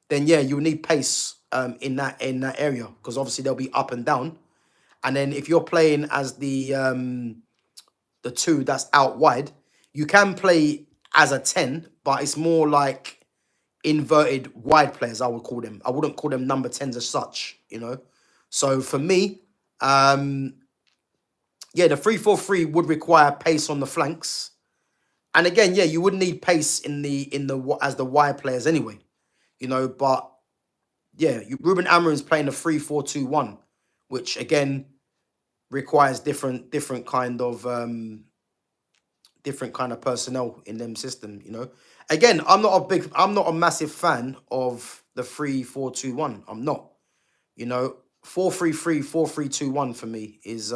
then yeah, you'll need pace in that area, because obviously they'll be up and down. And then if you're playing as the two that's out wide, you can play as a 10, but it's more like inverted wide players, I would call them. I wouldn't call them number 10s as such, So for me, yeah, the 3-4-3 would require pace on the flanks. And again, yeah, you would need pace in the as the wide players anyway, but yeah, Ruben Amorim's playing a 3-4-2-1, which again requires different kind of personnel in them system, Again, I'm not a massive fan of the 3-4-2-1. I'm not. 4-3-3, 4-3-2-1 for me is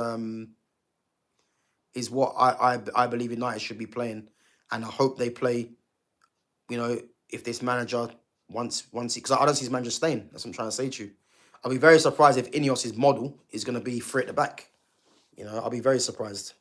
what I believe United should be playing. And I hope they play, if this manager once because I don't see his manager staying. That's what I'm trying to say to you. I'll be very surprised if Ineos's model is going to be three at the back. I'll be very surprised.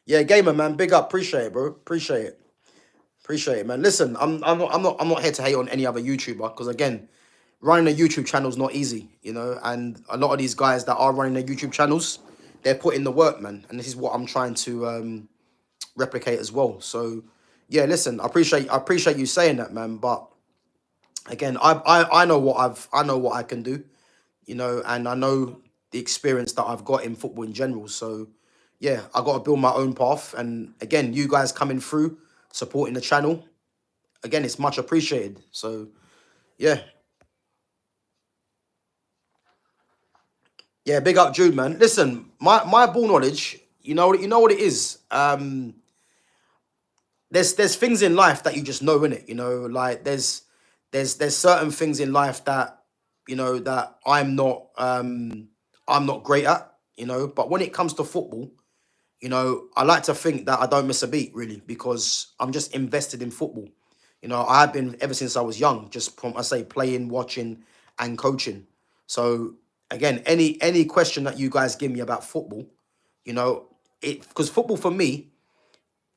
Yeah, gamer man, big up, appreciate it, bro, appreciate it, man. Listen, I'm not here to hate on any other YouTuber, because again, running a YouTube channel is not easy, and a lot of these guys that are running their YouTube channels, they're putting the work, man, and this is what I'm trying to replicate as well. So yeah, listen, I appreciate you saying that, man, but again, I know what I can do, and I know the experience that I've got in football in general. So yeah, I got to build my own path. And again, you guys coming through, supporting the channel, again, it's much appreciated. So yeah. Yeah, big up Jude, man. Listen, my ball knowledge, you know what it is. There's things in life that you just know, in it, like there's certain things in life that that I'm not great at, but when it comes to football, I like to think that I don't miss a beat, really, because I'm just invested in football. I've been ever since I was young, just from, I say, playing, watching, and coaching. So again, any question that you guys give me about football, because football for me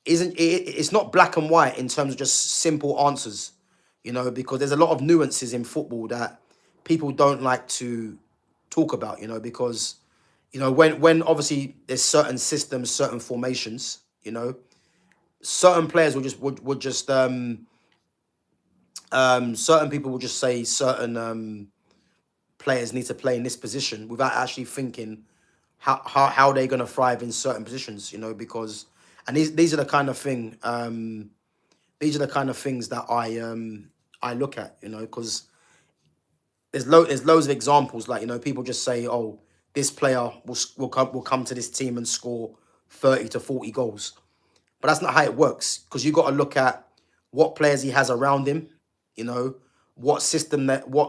it's not black and white in terms of just simple answers, because there's a lot of nuances in football that people don't like to talk about, because when obviously there's certain systems, certain formations, certain players would just certain people will just say certain players need to play in this position without actually thinking how they're going to thrive in certain positions, because, and these are the kind of thing these are the kind of things that I look at, because there's loads of examples, like, people just say, oh, this player will come to this team and score 30 to 40 goals. But that's not how it works, because you got to look at what players he has around him, what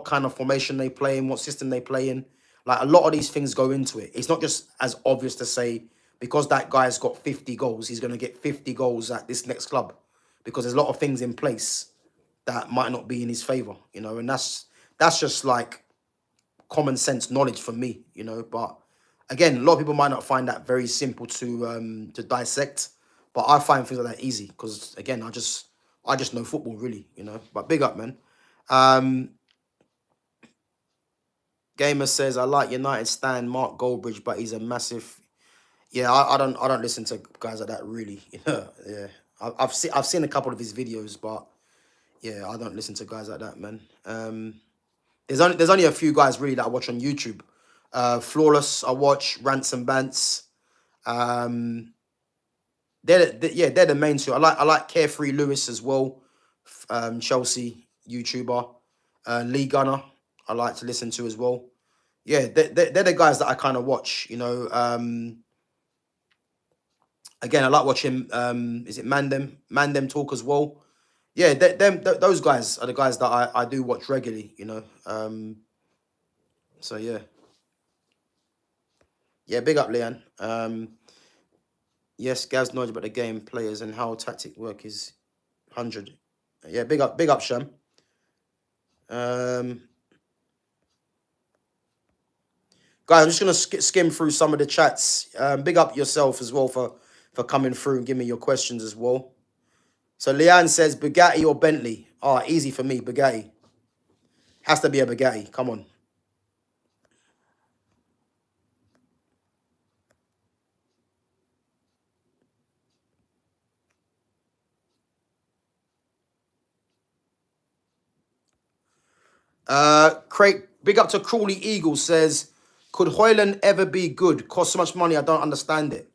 kind of formation they play in, what system they play in. Like, a lot of these things go into it. It's not just as obvious to say, because that guy's got 50 goals, he's going to get 50 goals at this next club, because there's a lot of things in place that might not be in his favor, and that's just like common sense knowledge for me, but again, a lot of people might not find that very simple to dissect, but I find things like that easy, because again, I just know football, really, but big up, man. Gamer says, I like United stand Mark Goldbridge, but he's a massive, yeah, I don't listen to guys like that, really. Yeah, I've seen a couple of his videos, but yeah, I don't listen to guys like that, man. There's only a few guys really that I watch on YouTube. Flawless, I watch Rants and Bants. Um, they're the main two. I like Carefree Lewis as well. Chelsea YouTuber, Lee Gunner. I like to listen to as well. Yeah, they're the guys that I kind of watch. Again, I like watching. Is it Mandem talk as well? Yeah, those guys are the guys that I do watch regularly. So yeah, big up, Leanne. Yes, Gav's knowledge about the game, players, and how tactic work is 100. Yeah, big up, Sham. Guys, I'm just gonna skim through some of the chats. Big up yourself as well for coming through and giving me your questions as well. So Leanne says Bugatti or Bentley. Oh, easy for me, Bugatti. Has to be a Bugatti. Come on. Craig, big up to Crawley Eagle says, could Hoyland ever be good? Cost so much money, I don't understand it.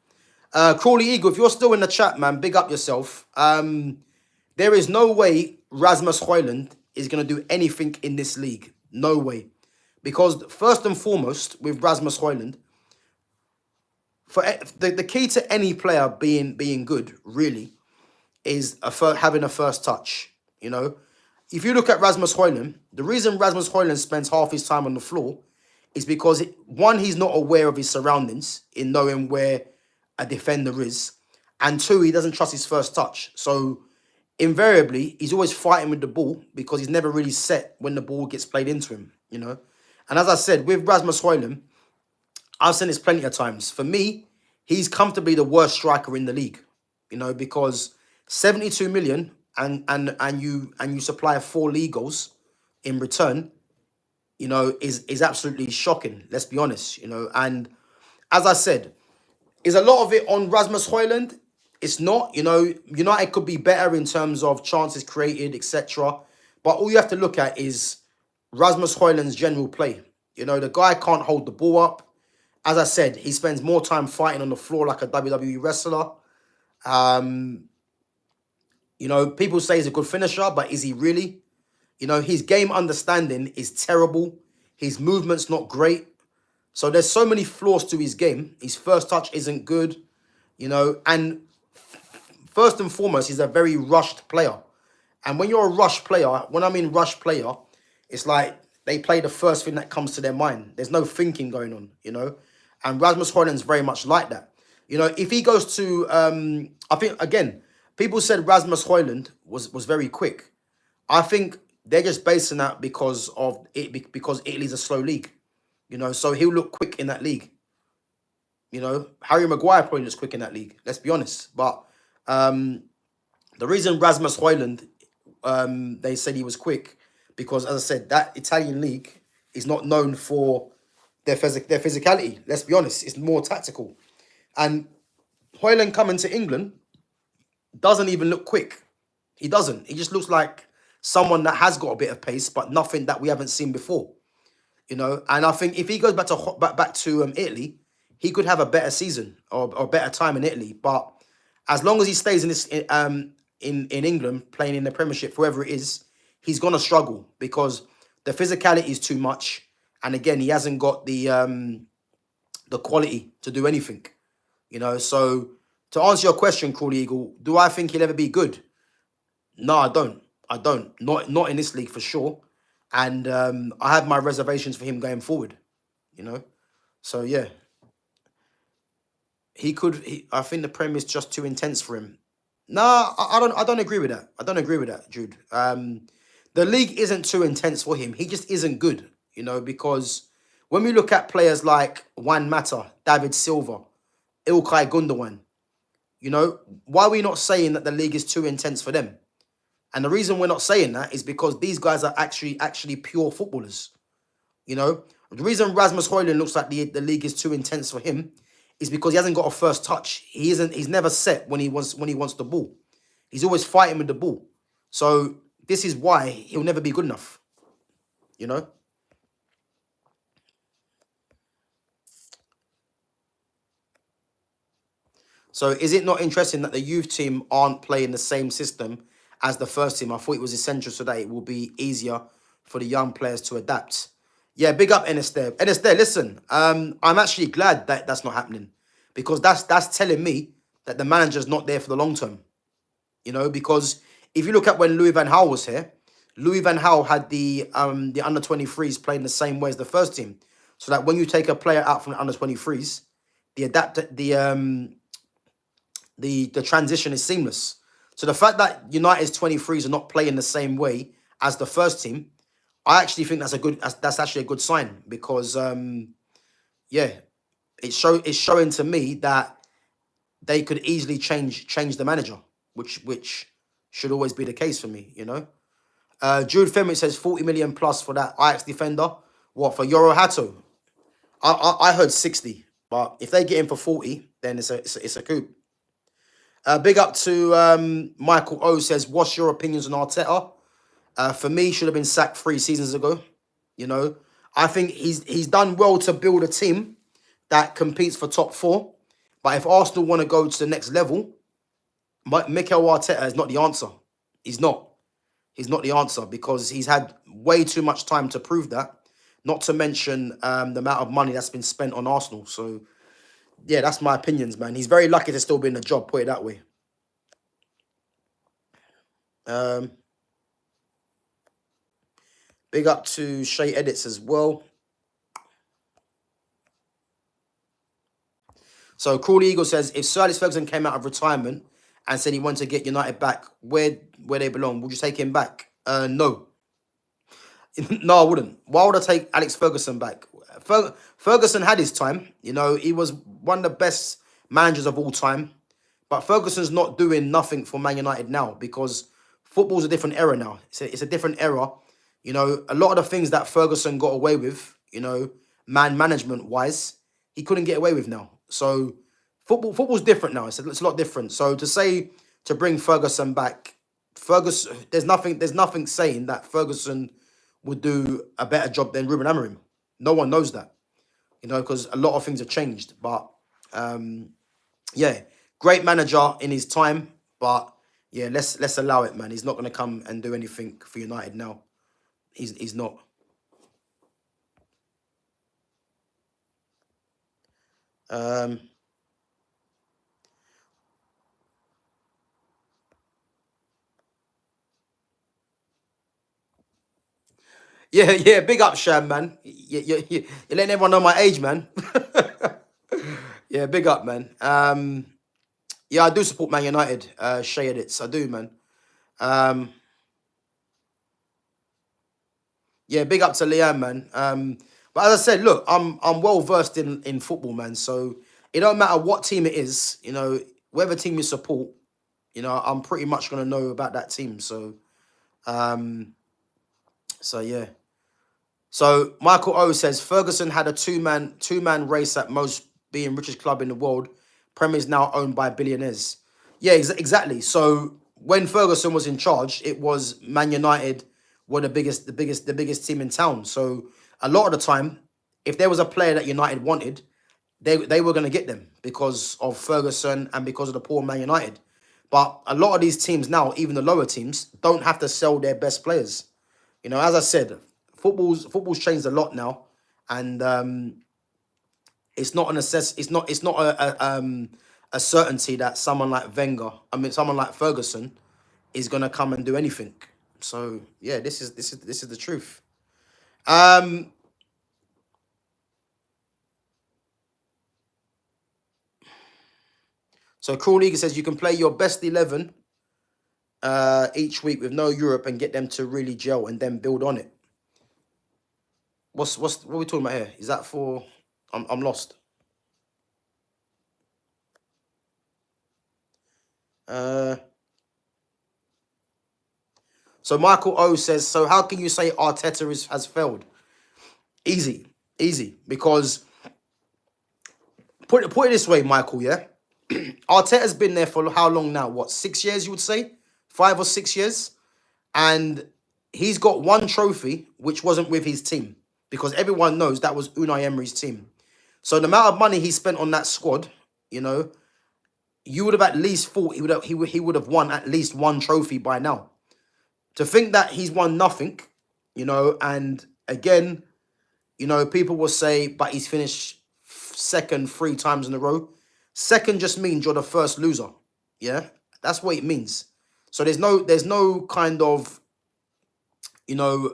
Crawley Eagle, if you're still in the chat, man, big up yourself. There is no way Rasmus Hoyland is going to do anything in this league. No way. Because first and foremost, with Rasmus Hoyland, for the key to any player being good, really, is having a first touch. If you look at Rasmus Hoyland, the reason Rasmus Hoyland spends half his time on the floor is because, one, he's not aware of his surroundings in knowing where a defender is, and two, he doesn't trust his first touch. So invariably, he's always fighting with the ball because he's never really set when the ball gets played into him, And as I said, with Rasmus Hoyland, I've seen this plenty of times. For me, he's comfortably the worst striker in the league, because 72 million and you supply 4 league goals in return, is absolutely shocking. Let's be honest, And as I said, is a lot of it on Rasmus Hoyland? It's not. United could be better in terms of chances created, etc. But all you have to look at is Rasmus Hoyland's general play. The guy can't hold the ball up. As I said, he spends more time fighting on the floor like a WWE wrestler. People say he's a good finisher, but is he really? His game understanding is terrible. His movement's not great. So there's so many flaws to his game. His first touch isn't good, and first and foremost, he's a very rushed player. And when you're a rush player, when I mean rush player, it's like they play the first thing that comes to their mind. There's no thinking going on, And Rasmus Hoyland's very much like that. If he goes to, I think, again, people said Rasmus Hoyland was very quick. I think they're just basing that because Italy's a slow league. So he'll look quick in that league. Harry Maguire probably looks quick in that league. Let's be honest. But the reason Rasmus Hoyland, they said he was quick, because, as I said, that Italian league is not known for their physicality. Let's be honest. It's more tactical. And Hoyland coming to England doesn't even look quick. He doesn't. He just looks like someone that has got a bit of pace, but nothing that we haven't seen before. And I think if he goes back to Italy, he could have a better season or better time in Italy. But as long as he stays in England playing in the Premiership, whoever it is, he's gonna struggle because the physicality is too much, and again, he hasn't got the quality to do anything. So to answer your question, Crawley Eagle, do I think he'll ever be good? No, I don't. Not in this league for sure. And I have my reservations for him going forward, So yeah, I think the Prem is just too intense for him. No, I don't agree with that. I don't agree with that, Jude. The league isn't too intense for him. He just isn't good, because when we look at players like Juan Mata, David Silva, Ilkay Gundogan, why are we not saying that the league is too intense for them? And the reason we're not saying that is because these guys are actually pure footballers. The reason Rasmus Hoyland looks like the league is too intense for him is because he hasn't got a first touch. He's never set when he wants the ball. He's always fighting with the ball. So this is why he'll never be good enough. You know. So is it not interesting that the youth team aren't playing the same system as the first team? I thought it was essential so that it will be easier for the young players to adapt. Yeah, big up Enes there. Enes there, listen, I'm actually glad that that's not happening because that's telling me that the manager's not there for the long term. You know, because if you look at when Louis van Gaal was here, Louis van Gaal had the under 23s playing the same way as the first team. So that when you take a player out from the under 23s, the transition is seamless. So the fact that United's 23s are not playing the same way as the first team, I actually think that's actually a good sign because yeah, it's showing to me that they could easily change the manager, which should always be the case for me, you know. Jude Fenwick says 40 million plus for that Ajax defender. What for Jorrel Hato? I heard 60, but if they get him for 40, then it's a coup. Big up to Michael O says, what's your opinions on Arteta? For me, he should have been sacked 3 seasons ago. You know, I think he's done well to build a team that competes for top 4. But if Arsenal want to go to the next level, Mikel Arteta is not the answer. He's not. He's not the answer because he's had way too much time to prove that. Not to mention the amount of money that's been spent on Arsenal. So, yeah, that's my opinions, man. He's very lucky to still be in the job, put it that way. Big up to Shay Edits as well. So, Crawley Eagle says, if Sir Alex Ferguson came out of retirement and said he wanted to get United back where they belong, would you take him back? No. No, I wouldn't. Why would I take Alex Ferguson back? Ferguson had his time. You know, he was one of the best managers of all time. But Ferguson's not doing nothing for Man United now because football's a different era now. It's a different era. You know, a lot of the things that Ferguson got away with, you know, management-wise, he couldn't get away with now. So football's different now. It's a lot different. So to bring Ferguson back, there's nothing saying that Ferguson would do a better job than Ruben Amorim. No one knows that, you know, because a lot of things have changed. But yeah, great manager in his time. But yeah, let's allow it, man. He's not going to come and do anything for United now. He's not. Yeah, big up, Sham, man. You're letting everyone know my age, man. Yeah, big up, man. Yeah, I do support Man United. Shay Edits, I do, man. Yeah, big up to Liam, man. But as I said, look, I'm well versed in football, man. So it don't matter what team it is, you know, whatever team you support, you know, I'm pretty much gonna know about that team. So, yeah. So Michael O says Ferguson had a two-man race at most, being richest club in the world. Premier is now owned by billionaires. Yeah, exactly. So when Ferguson was in charge, it was Man United were the biggest team in town. So a lot of the time, if there was a player that United wanted, they were going to get them because of Ferguson and because of the poor Man United. But a lot of these teams now, even the lower teams, don't have to sell their best players. You know, as I said, football's changed a lot now, and it's not a certainty that someone like someone like Ferguson is gonna come and do anything. So yeah, this is the truth. So Cruel League says you can play your best 11 each week with no Europe and get them to really gel and then build on it. What are we talking about here? Is that for? I'm lost. So Michael O says, so how can you say Arteta has failed? Easy, because put it this way, Michael. Yeah, Arteta's been there for how long now? What, 6 years? You would say 5 or 6 years, and he's got one trophy which wasn't with his team because everyone knows that was Unai Emery's team. So the amount of money he spent on that squad, you know, you would have at least thought he would have won at least one trophy by now. To think that he's won nothing, you know, and again, you know, people will say, but he's finished second 3 times in a row. Second just means you're the first loser. Yeah, that's what it means. So there's no kind of, you know,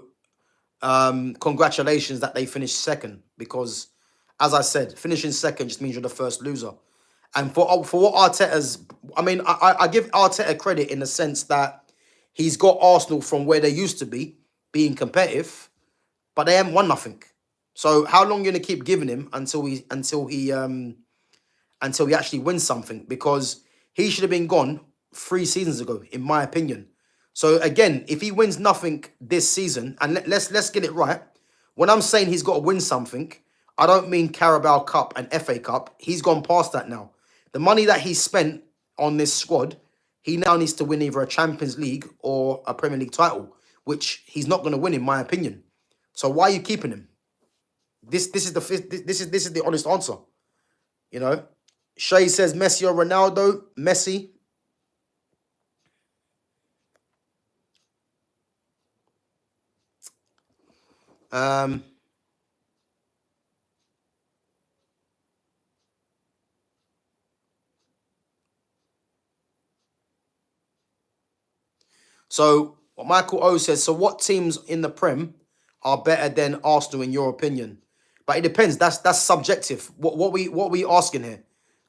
congratulations that they finished second, because, as I said, finishing second just means you're the first loser. And for what Arteta's, I mean, I give Arteta credit in the sense that he's got Arsenal from where they used to be, being competitive, but they haven't won nothing. So how long are you gonna keep giving him until he actually wins something? Because he should have been gone 3 seasons ago, in my opinion. So again, if he wins nothing this season, and let's get it right. When I'm saying he's got to win something, I don't mean Carabao Cup and FA Cup. He's gone past that now. The money that he spent on this squad, he now needs to win either a Champions League or a Premier League title, which he's not going to win, in my opinion. So why are you keeping him? This is the honest answer. You know, Shay says Messi or Ronaldo. Messi. So what Michael O says, so what teams in the Prem are better than Arsenal in your opinion? But it depends. That's subjective. What we asking here?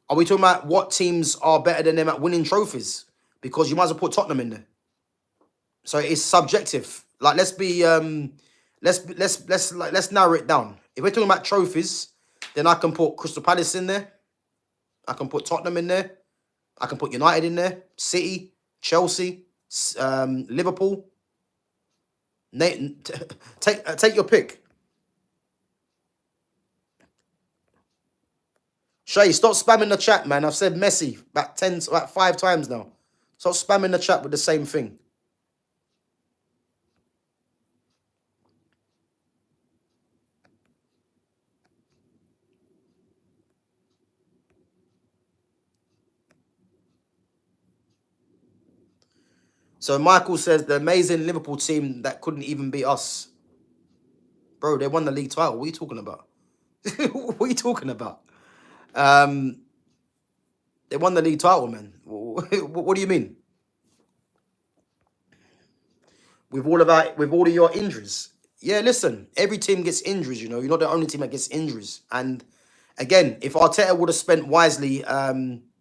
Are we talking about what teams are better than them at winning trophies? Because you might as well put Tottenham in there. So it's subjective. Like let's narrow it down. If we're talking about trophies, then I can put Crystal Palace in there. I can put Tottenham in there. I can put United in there. City, Chelsea, Liverpool. Take your pick. Shay, stop spamming the chat, man. I've said Messi about 5 times now. Stop spamming the chat with the same thing. So Michael says the amazing Liverpool team that couldn't even beat us. Bro, they won the league title. What are you talking about? What are you talking about? They won the league title, man. What do you mean? With all of your injuries. Yeah, listen, every team gets injuries, you know. You're not the only team that gets injuries. And again, if Arteta would have spent wisely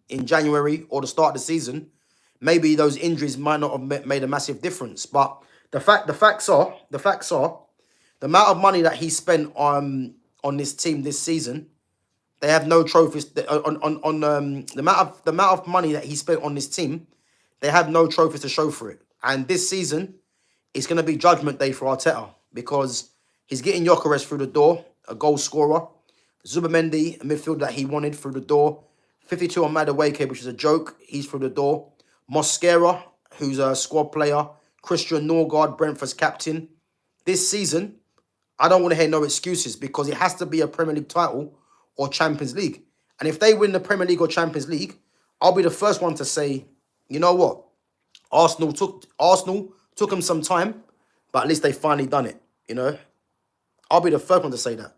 in January or the start of the season, maybe those injuries might not have made a massive difference. But the facts are, the amount of money that he spent on this team this season, they have no trophies. The amount of money that he spent on this team, they have no trophies to show for it. And this season, it's going to be judgment day for Arteta because he's getting Gyökeres through the door, a goal scorer. Zubamendi, a midfielder that he wanted, through the door. 52 on Madueke, which is a joke. He's through the door. Mosquera, who's a squad player. Christian Norgard, Brentford's captain. This season, I don't want to hear no excuses because it has to be a Premier League title or Champions League. And if they win the Premier League or Champions League, I'll be the first one to say, you know what? Arsenal took them some time, but at least they finally done it, you know? I'll be the first one to say that.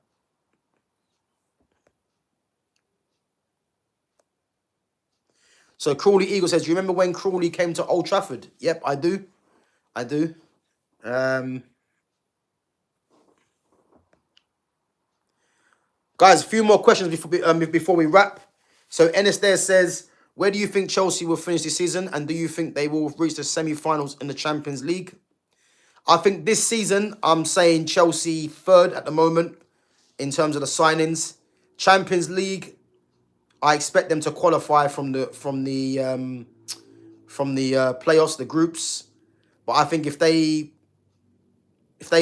So Crawley Eagle says, do you remember when Crawley came to Old Trafford? Yep, I do. Guys, a few more questions before we wrap. So Ennis there says, where do you think Chelsea will finish this season? And do you think they will reach the semi-finals in the Champions League? I think this season, I'm saying Chelsea third at the moment in terms of the signings. Champions League, I expect them to qualify from the playoffs, the groups. But I think if they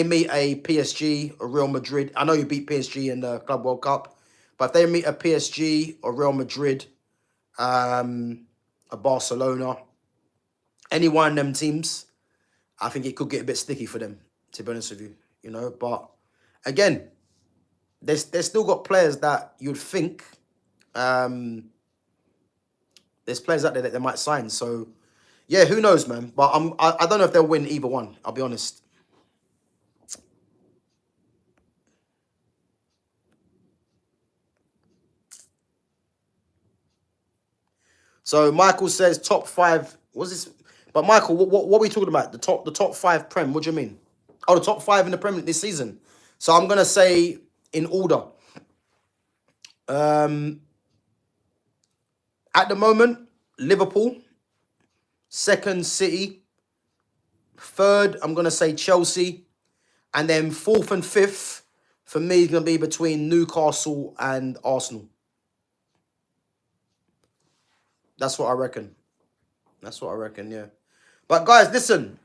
meet a PSG or Real Madrid, I know you beat PSG in the Club World Cup, but if they meet a PSG or Real Madrid, a Barcelona, any one of them teams, I think it could get a bit sticky for them, to be honest with you. You know, but again, they still got players that you'd think there's players out there that they might sign. So yeah, who knows, man? But I don't know if they'll win either one. I'll be honest. So Michael says top five. What's this? But Michael, what are we talking about? The top five Prem. What do you mean? Oh, the top five in the Premier League this season. So I'm gonna say in order. At the moment, Liverpool. Second, City. Third, I'm gonna say Chelsea, and then fourth and fifth for me is gonna be between Newcastle and Arsenal. That's what I reckon. That's what I reckon, yeah. But guys, listen,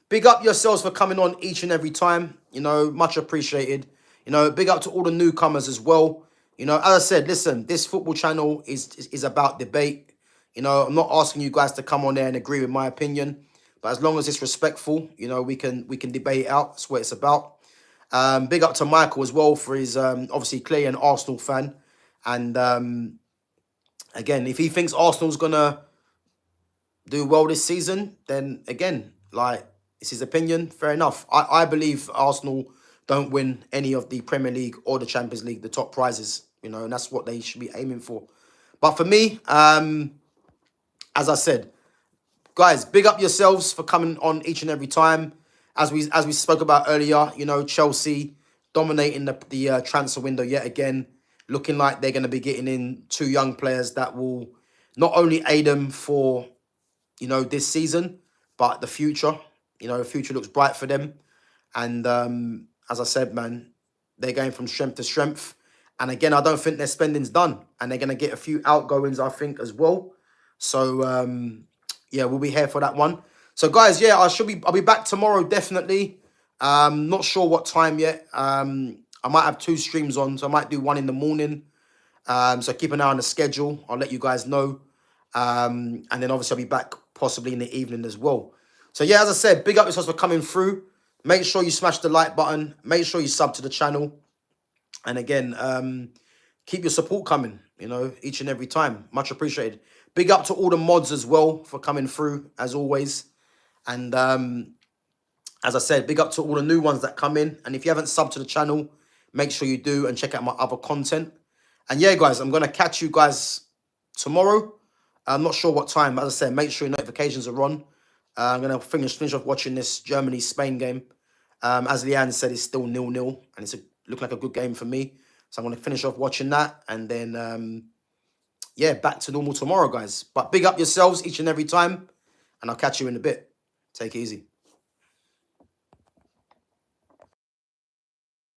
big up yourselves for coming on each and every time. You know, much appreciated. You know, big up to all the newcomers as well. You know, as I said, listen, this football channel is about debate. You know, I'm not asking you guys to come on there and agree with my opinion, but as long as it's respectful, you know, we can debate it out. That's what it's about. Big up to Michael as well for his obviously clearly an Arsenal fan, and again, if he thinks Arsenal's gonna do well this season, then again, like, it's his opinion. Fair enough. I believe Arsenal don't win any of the Premier League or the Champions League, the top prizes, you know, and that's what they should be aiming for. But for me, as I said, guys, big up yourselves for coming on each and every time. As we spoke about earlier, you know, Chelsea dominating the transfer window yet again, looking like they're going to be getting in two young players that will not only aid them for, you know, this season, but the future. You know, the future looks bright for them. And as I said, man, they're going from strength to strength. And again, I don't think their spending's done. And they're going to get a few outgoings, I think, as well. So, yeah, we'll be here for that one. So, guys, yeah, I'll be back tomorrow, definitely. Not sure what time yet. I might have 2 streams on, so I might do one in the morning. So keep an eye on the schedule. I'll let you guys know. And then obviously I'll be back possibly in the evening as well. So yeah, as I said, big up yourselves for coming through. Make sure you smash the like button. Make sure you sub to the channel. And again, keep your support coming, you know, each and every time. Much appreciated. Big up to all the mods as well for coming through, as always. And as I said, big up to all the new ones that come in. And if you haven't subbed to the channel, make sure you do and check out my other content. And yeah, guys, I'm going to catch you guys tomorrow. I'm not sure what time. As I said, make sure your notifications are on. I'm going to finish off watching this Germany-Spain game. As Leanne said, it's still 0-0. And it's looked like a good game for me. So I'm going to finish off watching that. And then, yeah, back to normal tomorrow, guys. But big up yourselves each and every time. And I'll catch you in a bit. Take it easy.